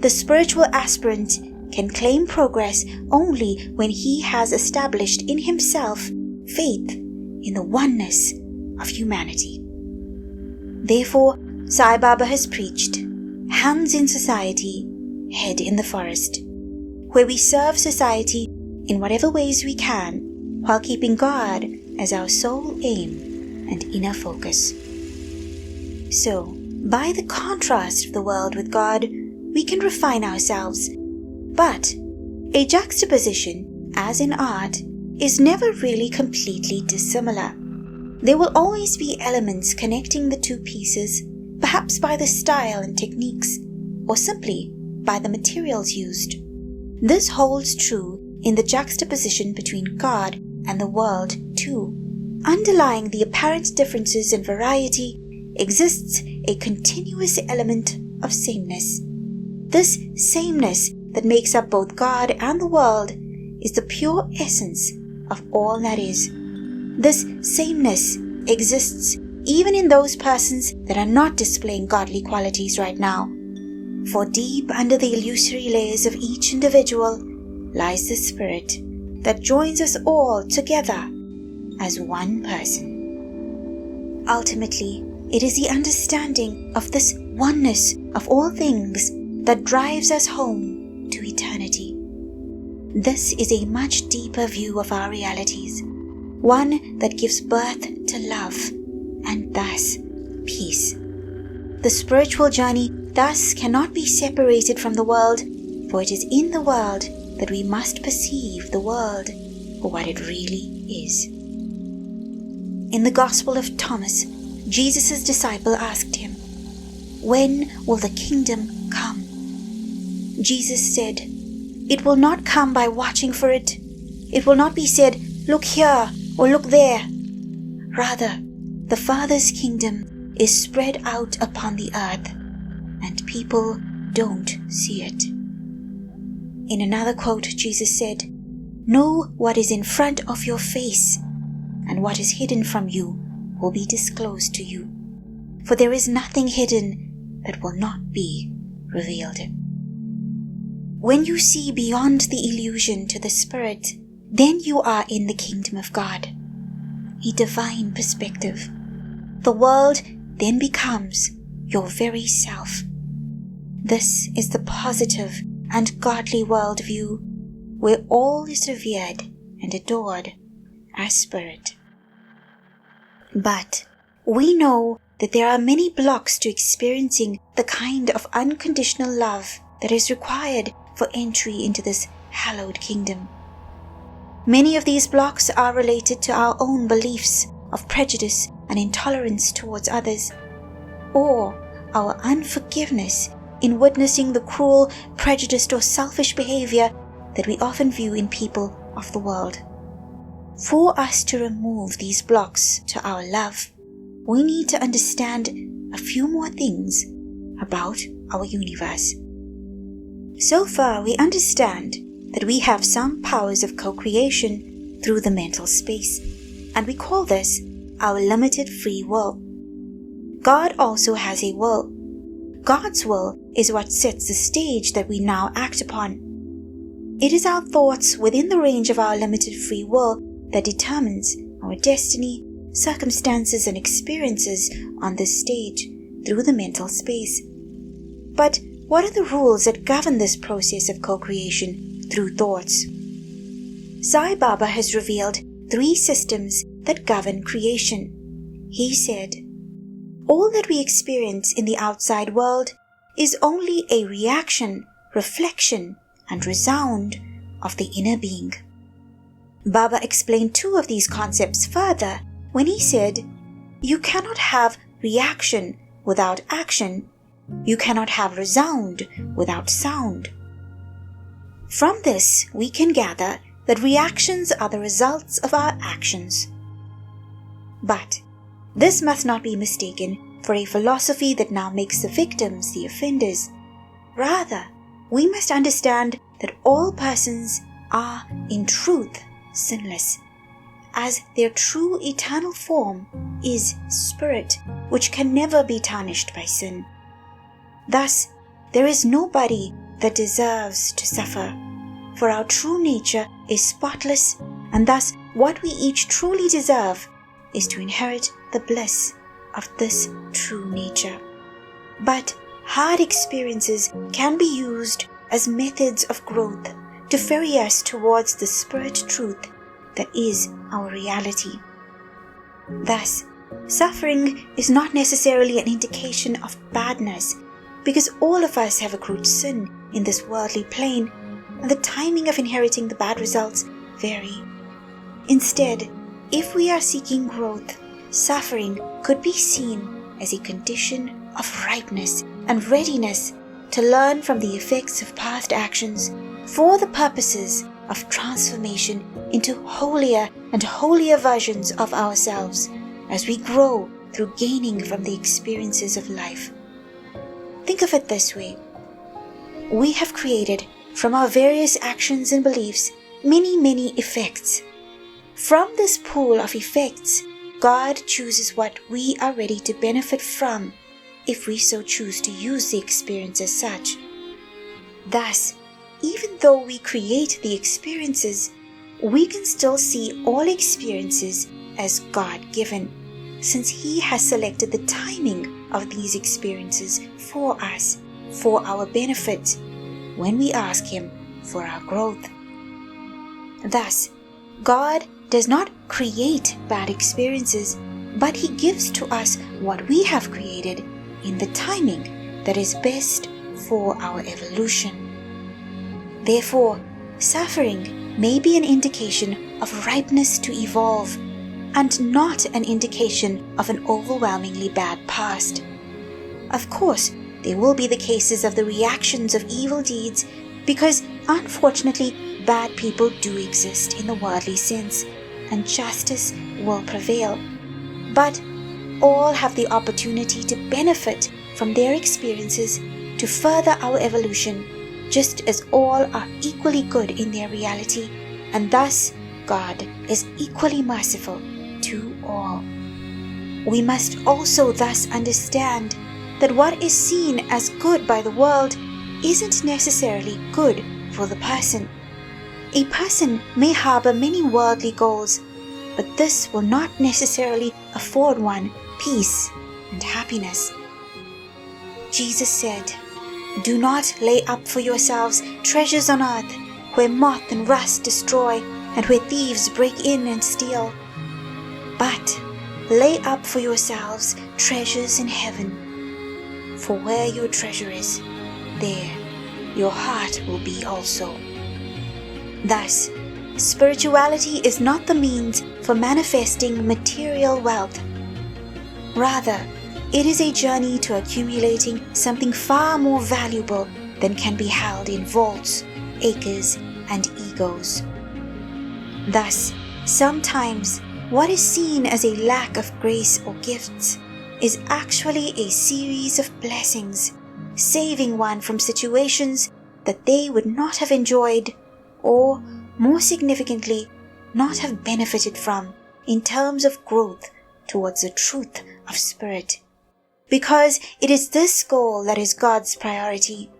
The spiritual aspirant can claim progress only when he has established in himself faith in the oneness of humanity. Therefore, Sai Baba has preached, hands in society, head in the forest, where we serve society in whatever ways we can, while keeping God as our sole aim and inner focus. So, by the contrast of the world with God, we can refine ourselves. But a juxtaposition, as in art, is never really completely dissimilar. There will always be elements connecting the two pieces, perhaps by the style and techniques, or simply by the materials used. This holds true in the juxtaposition between God and the world too. Underlying the apparent differences in variety exists a continuous element of sameness. This sameness that makes up both God and the world is the pure essence of all that is. This sameness exists even in those persons that are not displaying godly qualities right now. For deep under the illusory layers of each individual lies the spirit that joins us all together as one person. Ultimately, it is the understanding of this oneness of all things that drives us home to eternity. This is a much deeper view of our realities, one that gives birth to love and thus peace. The spiritual journey thus cannot be separated from the world, for it is in the world that we must perceive the world for what it really is. In the Gospel of Thomas, Jesus' disciple asked him, "When will the kingdom come?" Jesus said, "It will not come by watching for it. It will not be said, 'Look here' or 'Look there.' Rather, the Father's kingdom is spread out upon the earth, and people don't see it." In another quote, Jesus said, "Know what is in front of your face, and what is hidden from you will be disclosed to you. For there is nothing hidden that will not be revealed." When you see beyond the illusion to the Spirit, then you are in the kingdom of God, a divine perspective. The world then becomes your very self. This is the positive and godly worldview, where all is revered and adored as spirit. But we know that there are many blocks to experiencing the kind of unconditional love that is required for entry into this hallowed kingdom. Many of these blocks are related to our own beliefs of prejudice and intolerance towards others, or our unforgiveness in witnessing the cruel, prejudiced or selfish behavior that we often view in people of the world. For us to remove these blocks to our love, we need to understand a few more things about our universe. So far, we understand that we have some powers of co-creation through the mental space, and we call this our limited free will. God also has a will. God's will is what sets the stage that we now act upon. It is our thoughts within the range of our limited free will that determines our destiny, circumstances, and experiences on this stage through the mental space. But what are the rules that govern this process of co-creation through thoughts? Sai Baba has revealed 3 systems that govern creation. He said, "All that we experience in the outside world is only a reaction, reflection, and resound of the inner being." Baba explained 2 of these concepts further when he said, "You cannot have reaction without action. You cannot have resound without sound." From this, we can gather that reactions are the results of our actions. But this must not be mistaken for a philosophy that now makes the victims the offenders. Rather, we must understand that all persons are in truth sinless, as their true eternal form is spirit, which can never be tarnished by sin. Thus, there is nobody that deserves to suffer, for our true nature is spotless, and thus what we each truly deserve is to inherit the bliss of this true nature. But hard experiences can be used as methods of growth to ferry us towards the spirit truth that is our reality. Thus, suffering is not necessarily an indication of badness, because all of us have accrued sin in this worldly plane, and the timing of inheriting the bad results vary. Instead, if we are seeking growth, suffering could be seen as a condition of ripeness and readiness to learn from the effects of past actions for the purposes of transformation into holier and holier versions of ourselves as we grow through gaining from the experiences of life. Think of it this way. We have created from our various actions and beliefs many effects. From this pool of effects, God chooses what we are ready to benefit from, if we so choose to use the experience as such. Thus, even though we create the experiences, we can still see all experiences as God-given, since He has selected the timing of these experiences for us, for our benefit, when we ask Him for our growth. Thus, God does not create bad experiences, but He gives to us what we have created in the timing that is best for our evolution. Therefore, suffering may be an indication of ripeness to evolve, and not an indication of an overwhelmingly bad past. Of course, there will be the cases of the reactions of evil deeds, because unfortunately bad people do exist in the worldly sense, and justice will prevail. But all have the opportunity to benefit from their experiences to further our evolution, just as all are equally good in their reality, and thus God is equally merciful to all. We must also thus understand that what is seen as good by the world isn't necessarily good for the person. A person may harbor many worldly goals, but this will not necessarily afford one peace and happiness. Jesus said, "Do not lay up for yourselves treasures on earth, where moth and rust destroy, and where thieves break in and steal. But lay up for yourselves treasures in heaven. For where your treasure is, there your heart will be also." Thus, spirituality is not the means for manifesting material wealth. Rather, it is a journey to accumulating something far more valuable than can be held in vaults, acres, and egos. Thus, sometimes what is seen as a lack of grace or gifts is actually a series of blessings, saving one from situations that they would not have enjoyed, or, more significantly, not have benefited from in terms of growth towards the truth of spirit. Because it is this goal that is God's priority.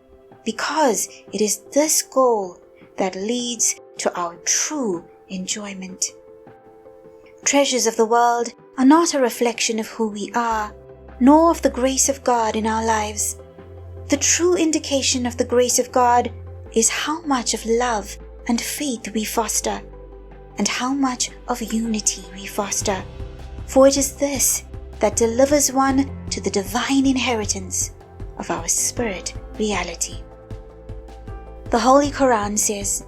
Because it is this goal that leads to our true enjoyment. Treasures of the world are not a reflection of who we are, nor of the grace of God in our lives. The true indication of the grace of God is how much of love and faith we foster, and how much of unity we foster. For it is this that delivers one to the divine inheritance of our spirit reality. The Holy Quran says,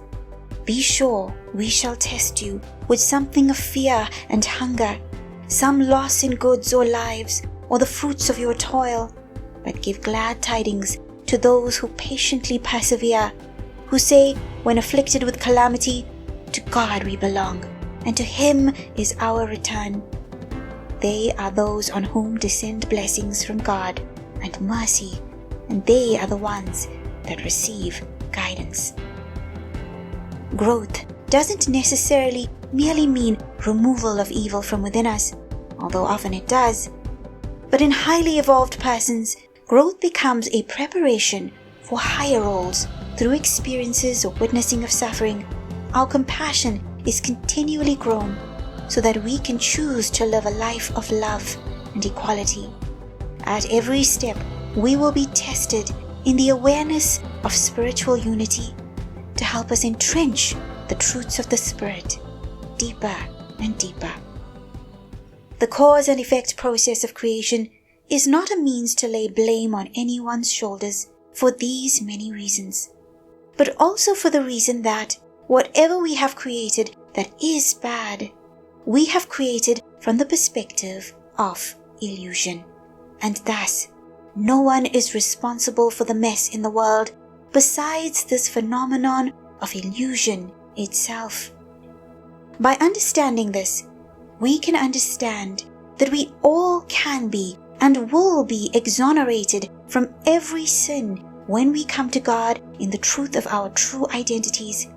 "Be sure we shall test you with something of fear and hunger, some loss in goods or lives, or the fruits of your toil, but give glad tidings to those who patiently persevere, who say, when afflicted with calamity, 'To God we belong, and to Him is our return.' They are those on whom descend blessings from God and mercy, and they are the ones that receive guidance. Growth doesn't necessarily merely mean removal of evil from within us, although often it does. But in highly evolved persons, growth becomes a preparation for higher roles. Through experiences or witnessing of suffering, our compassion is continually grown so that we can choose to live a life of love and equality. At every step, we will be tested in the awareness of spiritual unity to help us entrench the truths of the Spirit deeper and deeper. The cause and effect process of creation is not a means to lay blame on anyone's shoulders for these many reasons, but also for the reason that whatever we have created that is bad, we have created from the perspective of illusion, and thus no one is responsible for the mess in the world besides this phenomenon of illusion itself. By understanding this, we can understand that we all can be and will be exonerated from every sin when we come to God in the truth of our true identities,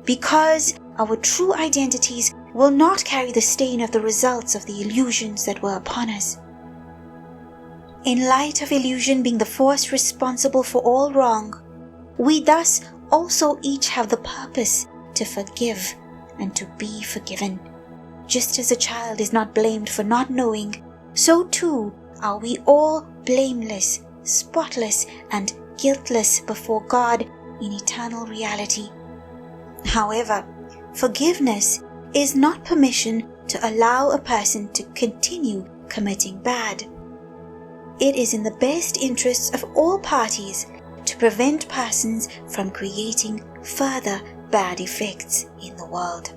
because our true identities will not carry the stain of the results of the illusions that were upon us. In light of illusion being the force responsible for all wrong, we thus also each have the purpose to forgive and to be forgiven. Just as a child is not blamed for not knowing, so too are we all blameless, spotless, and guiltless before God in eternal reality. However, forgiveness is not permission to allow a person to continue committing bad. It is in the best interests of all parties to prevent persons from creating further bad effects in the world.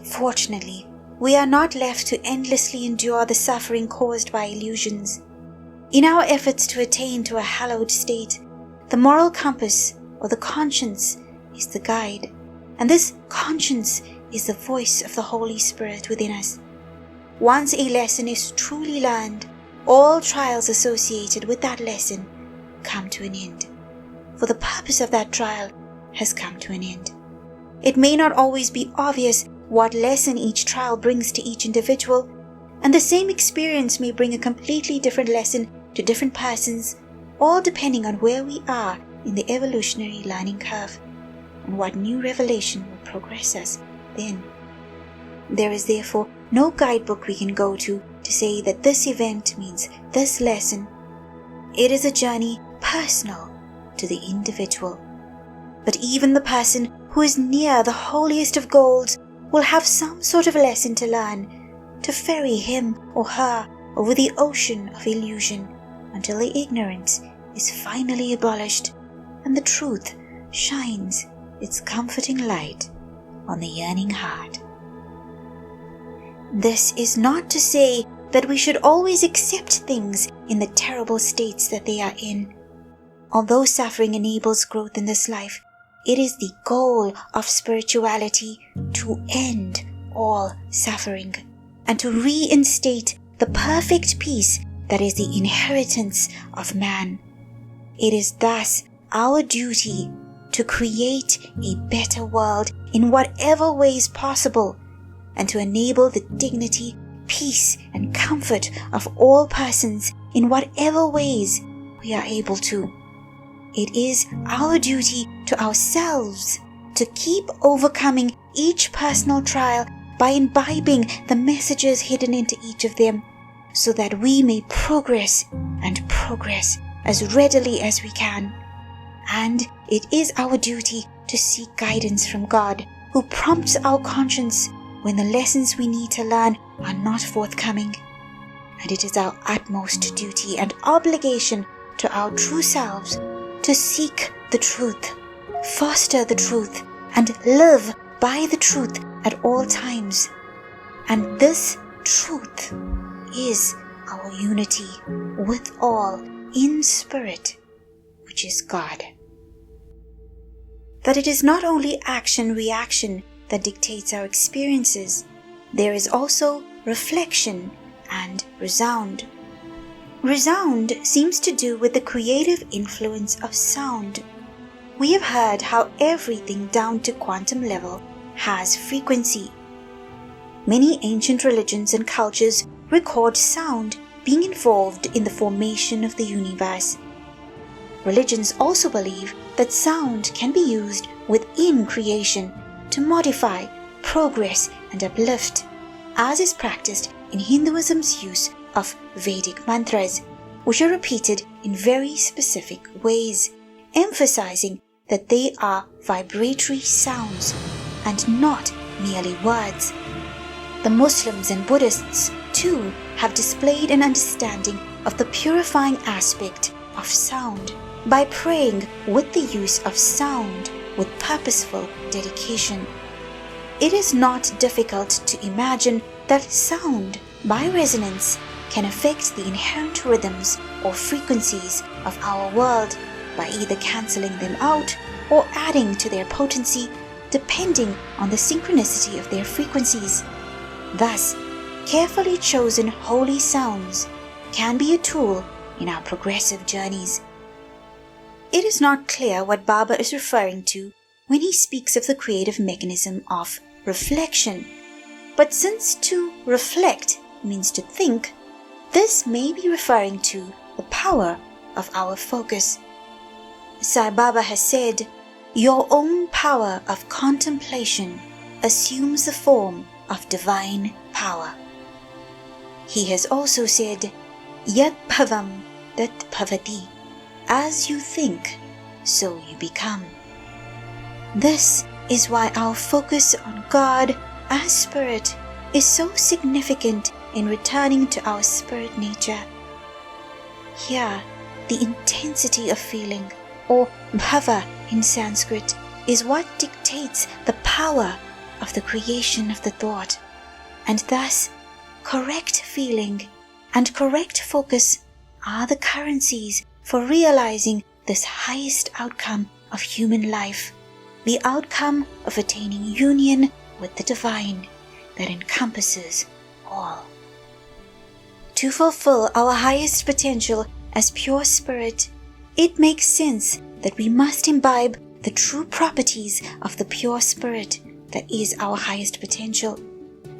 Fortunately, we are not left to endlessly endure the suffering caused by illusions. In our efforts to attain to a hallowed state, the moral compass or the conscience is the guide, and this conscience is the voice of the Holy Spirit within us. Once a lesson is truly learned, all trials associated with that lesson come to an end, for the purpose of that trial has come to an end. It may not always be obvious what lesson each trial brings to each individual, and the same experience may bring a completely different lesson to different persons, all depending on where we are in the evolutionary learning curve and what new revelation will progress us then. There is therefore no guidebook we can go to say that this event means this lesson. It is a journey personal to the individual. But even the person who is near the holiest of goals will have some sort of lesson to learn to ferry him or her over the ocean of illusion until the ignorance is finally abolished and the truth shines its comforting light on the yearning heart. This is not to say that we should always accept things in the terrible states that they are in. Although suffering enables growth in this life, it is the goal of spirituality to end all suffering and to reinstate the perfect peace that is the inheritance of man. It is thus our duty to create a better world in whatever ways possible and to enable the dignity, peace, and comfort of all persons in whatever ways we are able to. It is our duty to ourselves to keep overcoming each personal trial by imbibing the messages hidden into each of them, so that we may progress and progress as readily as we can. And it is our duty to seek guidance from God, who prompts our conscience when the lessons we need to learn are not forthcoming. And it is our utmost duty and obligation to our true selves to seek the truth, foster the truth, and live by the truth at all times. And this truth is our unity with all in spirit, which is God. That it is not only action-reaction that dictates our experiences, there is also reflection and resound. Resound seems to do with the creative influence of sound, We have heard how everything down to quantum level has frequency. Many ancient religions and cultures record sound being involved in the formation of the universe. Religions also believe that sound can be used within creation to modify, progress, and uplift, as is practiced in Hinduism's use of Vedic mantras, which are repeated in very specific ways, emphasizing that they are vibratory sounds and not merely words. The Muslims and Buddhists, too, have displayed an understanding of the purifying aspect of sound by praying with the use of sound with purposeful dedication. It is not difficult to imagine that sound, by resonance, can affect the inherent rhythms or frequencies of our world by either cancelling them out or adding to their potency, depending on the synchronicity of their frequencies. Thus, carefully chosen holy sounds can be a tool in our progressive journeys. It is not clear what Baba is referring to when he speaks of the creative mechanism of reflection, but since to reflect means to think, this may be referring to the power of our focus. Sai Baba has said, "Your own power of contemplation assumes the form of divine power." He has also said, "Yat bhavam tat bhavati." As you think, so you become. This is why our focus on God as Spirit is so significant in returning to our spirit nature. Here, the intensity of feeling, or bhava in Sanskrit, is what dictates the power of the creation of the thought, and thus correct feeling and correct focus are the currencies for realizing this highest outcome of human life, the outcome of attaining union with the divine that encompasses all. To fulfill our highest potential as pure spirit, it makes sense that we must imbibe the true properties of the pure spirit that is our highest potential,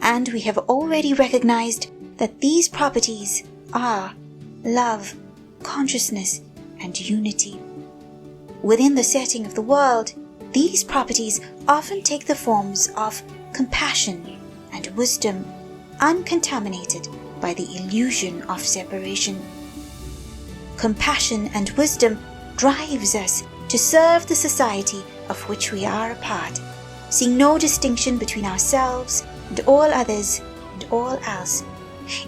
and we have already recognized that these properties are love, consciousness, and unity. Within the setting of the world, these properties often take the forms of compassion and wisdom, uncontaminated by the illusion of separation. Compassion and wisdom drives us to serve the society of which we are a part, seeing no distinction between ourselves and all others and all else.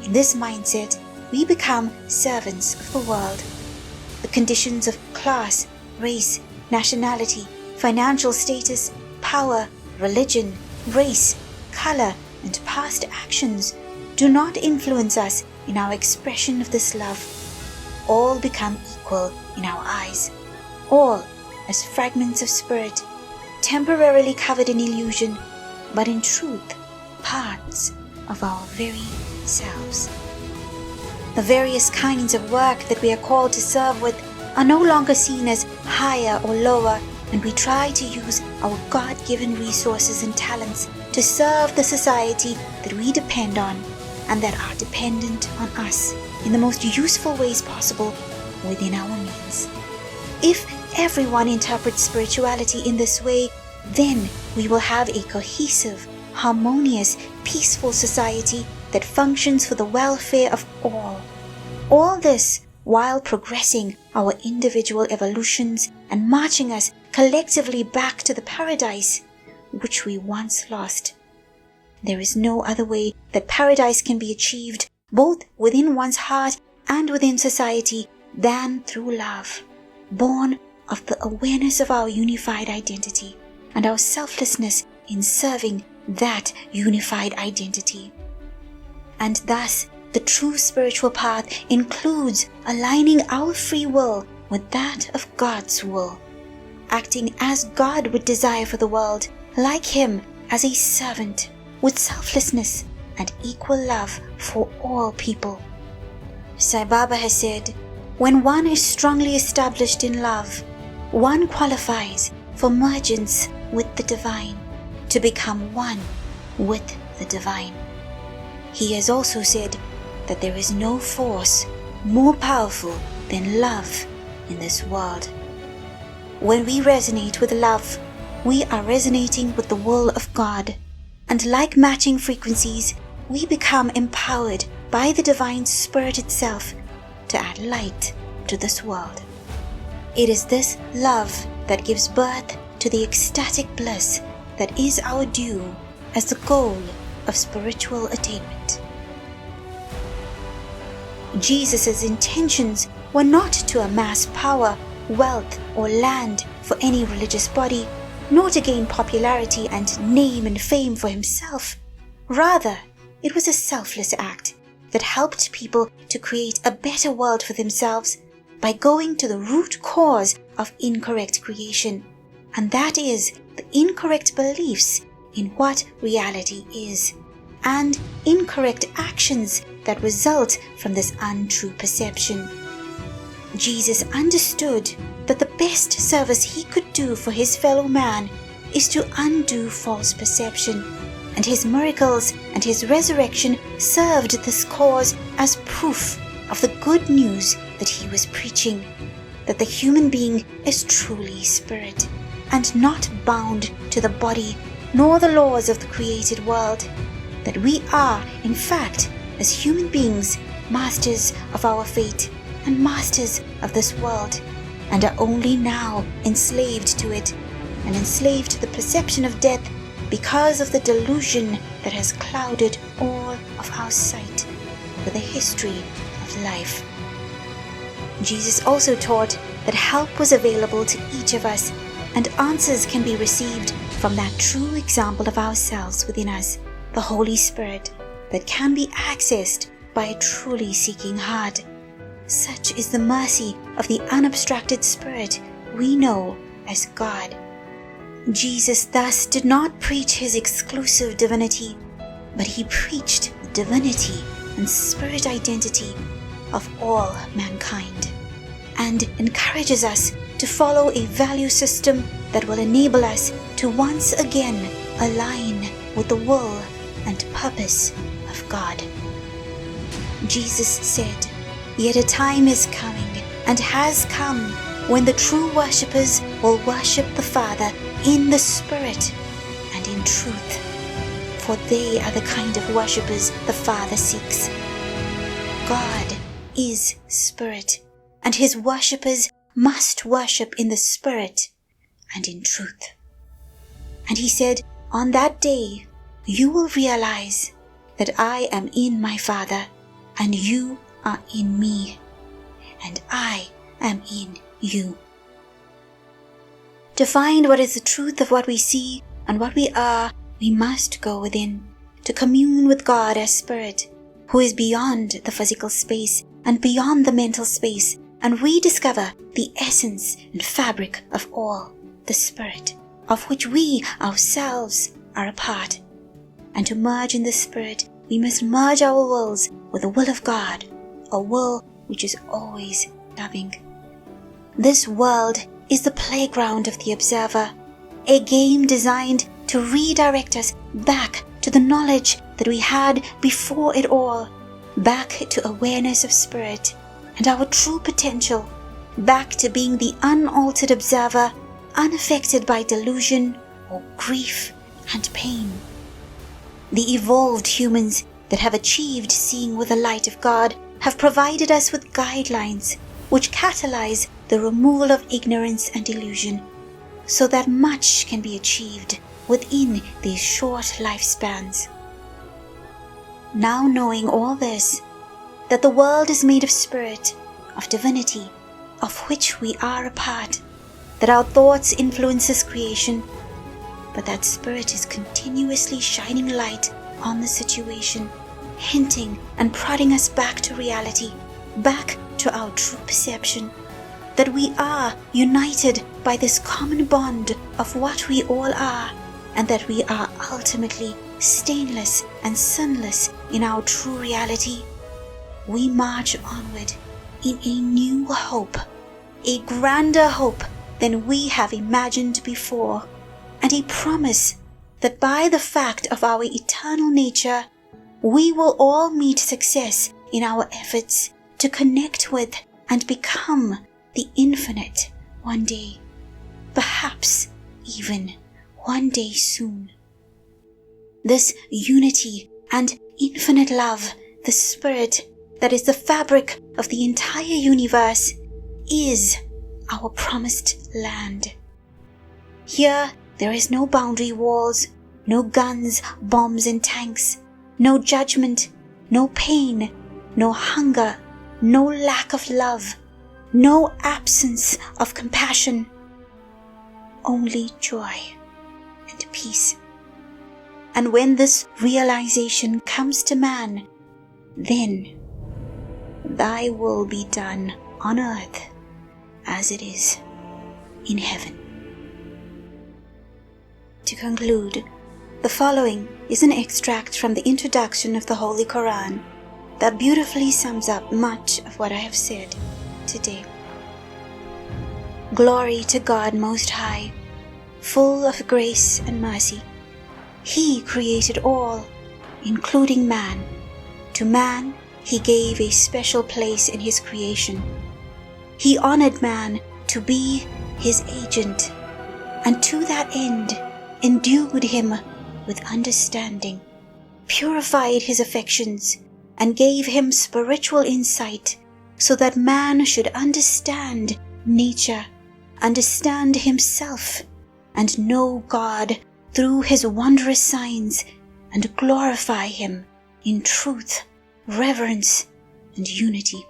In this mindset, we become servants of the world. The conditions of class, race, nationality, financial status, power, religion, race, color, and past actions do not influence us in our expression of this love. All become equal in our eyes, all as fragments of spirit, temporarily covered in illusion, but in truth, parts of our very selves. The various kinds of work that we are called to serve with are no longer seen as higher or lower, and we try to use our God-given resources and talents to serve the society that we depend on and that are dependent on us in the most useful ways possible within our means. If everyone interprets spirituality in this way, then we will have a cohesive, harmonious, peaceful society that functions for the welfare of all. All this while progressing our individual evolutions and marching us collectively back to the paradise which we once lost. There is no other way that paradise can be achieved, both within one's heart and within society, than through love, born of the awareness of our unified identity and our selflessness in serving that unified identity. And thus, the true spiritual path includes aligning our free will with that of God's will, acting as God would desire for the world, like Him as a servant, with selflessness and equal love for all people. Sai Baba has said, "When one is strongly established in love, one qualifies for mergence with the divine, to become one with the divine. He has also said that there is no force more powerful than love in this world. When we resonate with love, we are resonating with the will of God, and like matching frequencies, we become empowered by the divine spirit itself to add light to this world. It is this love that gives birth to the ecstatic bliss that is our due as the goal of spiritual attainment. Jesus' intentions were not to amass power, wealth, or land for any religious body, nor to gain popularity and name and fame for himself. Rather, it was a selfless act that helped people to create a better world for themselves by going to the root cause of incorrect creation, and that is the incorrect beliefs in what reality is, and incorrect actions that result from this untrue perception. Jesus understood that the best service he could do for his fellow man is to undo false perception, and his miracles and his resurrection served this cause as proof of the good news that he was preaching, that the human being is truly spirit, and not bound to the body nor the laws of the created world, that we are, in fact, as human beings, masters of our fate and masters of this world, and are only now enslaved to it, and enslaved to the perception of death because of the delusion that has clouded all of our sight with the history of life. Jesus also taught that help was available to each of us, and answers can be received from that true example of ourselves within us, the Holy Spirit, that can be accessed by a truly seeking heart. Such is the mercy of the unabstracted Spirit we know as God. Jesus thus did not preach his exclusive divinity, but he preached the divinity and spirit identity of all mankind, and encourages us to follow a value system that will enable us to once again align with the will and purpose of God. Jesus said, "Yet a time is coming, and has come, when the true worshippers will worship the Father in the Spirit and in truth, for they are the kind of worshippers the Father seeks." God is Spirit, and his worshippers must worship in the Spirit and in truth. And he said, "On that day you will realize that I am in my Father, and you are in me, and I am in you." To find what is the truth of what we see and what we are, we must go within, to commune with God as Spirit, who is beyond the physical space and beyond the mental space, and rediscover the essence and fabric of all, the Spirit, of which we ourselves are a part. And to merge in the Spirit, we must merge our wills with the will of God, a will which is always loving. This world is the playground of the observer, a game designed to redirect us back to the knowledge that we had before it all, back to awareness of spirit and our true potential, back to being the unaltered observer, unaffected by delusion or grief and pain. The evolved humans that have achieved seeing with the light of God have provided us with guidelines which catalyze the removal of ignorance and illusion, so that much can be achieved within these short lifespans. Now knowing all this, that the world is made of spirit, of divinity, of which we are a part, that our thoughts influence this creation, but that spirit is continuously shining light on the situation, hinting and prodding us back to reality, back to our true perception, that we are united by this common bond of what we all are, and that we are ultimately stainless and sinless in our true reality. We march onward in a new hope, a grander hope than we have imagined before, and He promised that by the fact of our eternal nature, we will all meet success in our efforts to connect with and become the infinite one day, perhaps even one day soon. This unity and infinite love, the Spirit that is the fabric of the entire universe, is our promised land. Here there is no boundary walls, no guns, bombs and tanks, no judgment, no pain, no hunger, no lack of love, no absence of compassion, only joy and peace. And when this realization comes to man, then thy will be done on earth as it is in heaven. To conclude, the following is an extract from the introduction of the Holy Quran that beautifully sums up much of what I have said today. Glory to God Most High, full of grace and mercy. He created all, including man. To man, He gave a special place in His creation. He honored man to be His agent, and to that end endued him with understanding, purified his affections, and gave him spiritual insight so that man should understand nature, understand himself, and know God through His wondrous signs, and glorify Him in truth, reverence, and unity.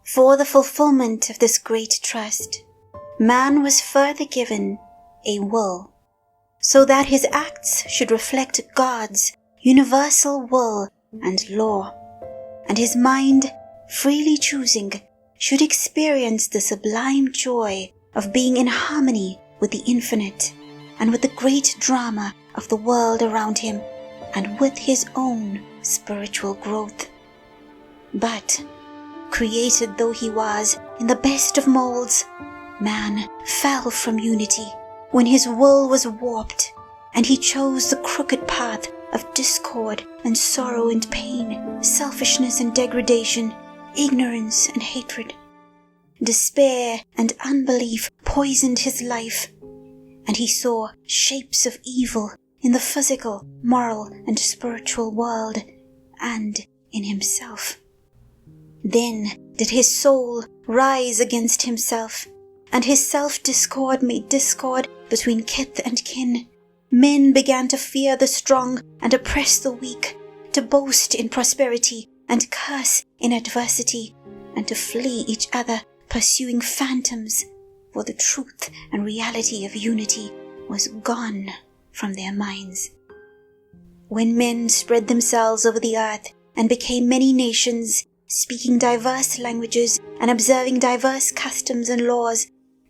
For the fulfillment of this great trust, man was further given a will, so that his acts should reflect God's universal will and law, and his mind, freely choosing, should experience the sublime joy of being in harmony with the infinite, and with the great drama of the world around him, and with his own spiritual growth. But, created though he was in the best of molds, man fell from unity when his will was warped, and he chose the crooked path of discord and sorrow and pain, selfishness and degradation, ignorance and hatred. Despair and unbelief poisoned his life, and he saw shapes of evil in the physical, moral, and spiritual world, and in himself. Then did his soul rise against himself, and his self-discord made discord between kith and kin. Men began to fear the strong and oppress the weak, to boast in prosperity and curse in adversity, and to flee each other, pursuing phantoms, for the truth and reality of unity was gone from their minds. When men spread themselves over the earth and became many nations, speaking diverse languages and observing diverse customs and laws,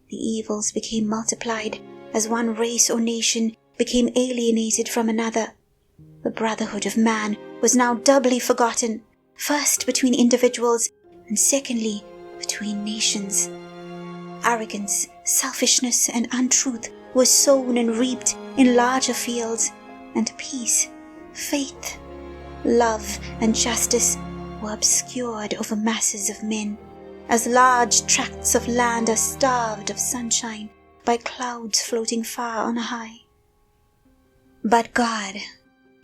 the evils became multiplied as one race or nation became alienated from another. The brotherhood of man was now doubly forgotten, first between individuals and secondly between nations. Arrogance, selfishness, and untruth were sown and reaped in larger fields, and peace, faith, love, and justice were obscured over masses of men, as large tracts of land are starved of sunshine by clouds floating far on high. But God,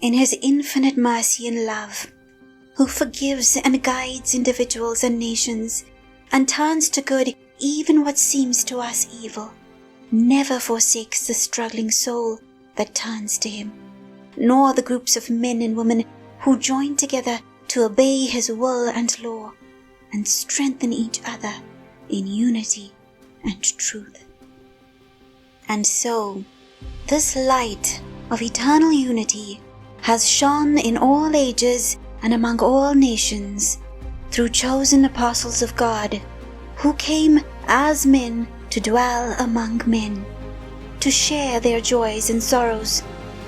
in His infinite mercy and love, who forgives and guides individuals and nations, and turns to good even what seems to us evil, never forsakes the struggling soul that turns to Him, nor the groups of men and women who join together to obey His will and law, and strengthen each other in unity and truth. And so, this light of eternal unity has shone in all ages and among all nations, through chosen apostles of God, who came as men to dwell among men, to share their joys and sorrows,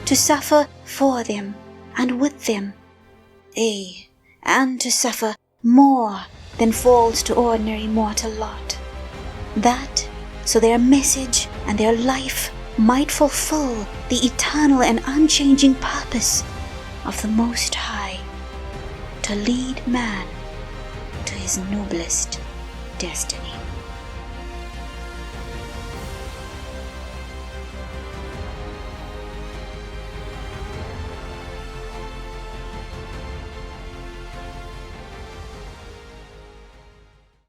to suffer for them and with them, and to suffer more than falls to ordinary mortal lot, that so their message and their life might fulfill the eternal and unchanging purpose of the Most High, to lead man to his noblest destiny.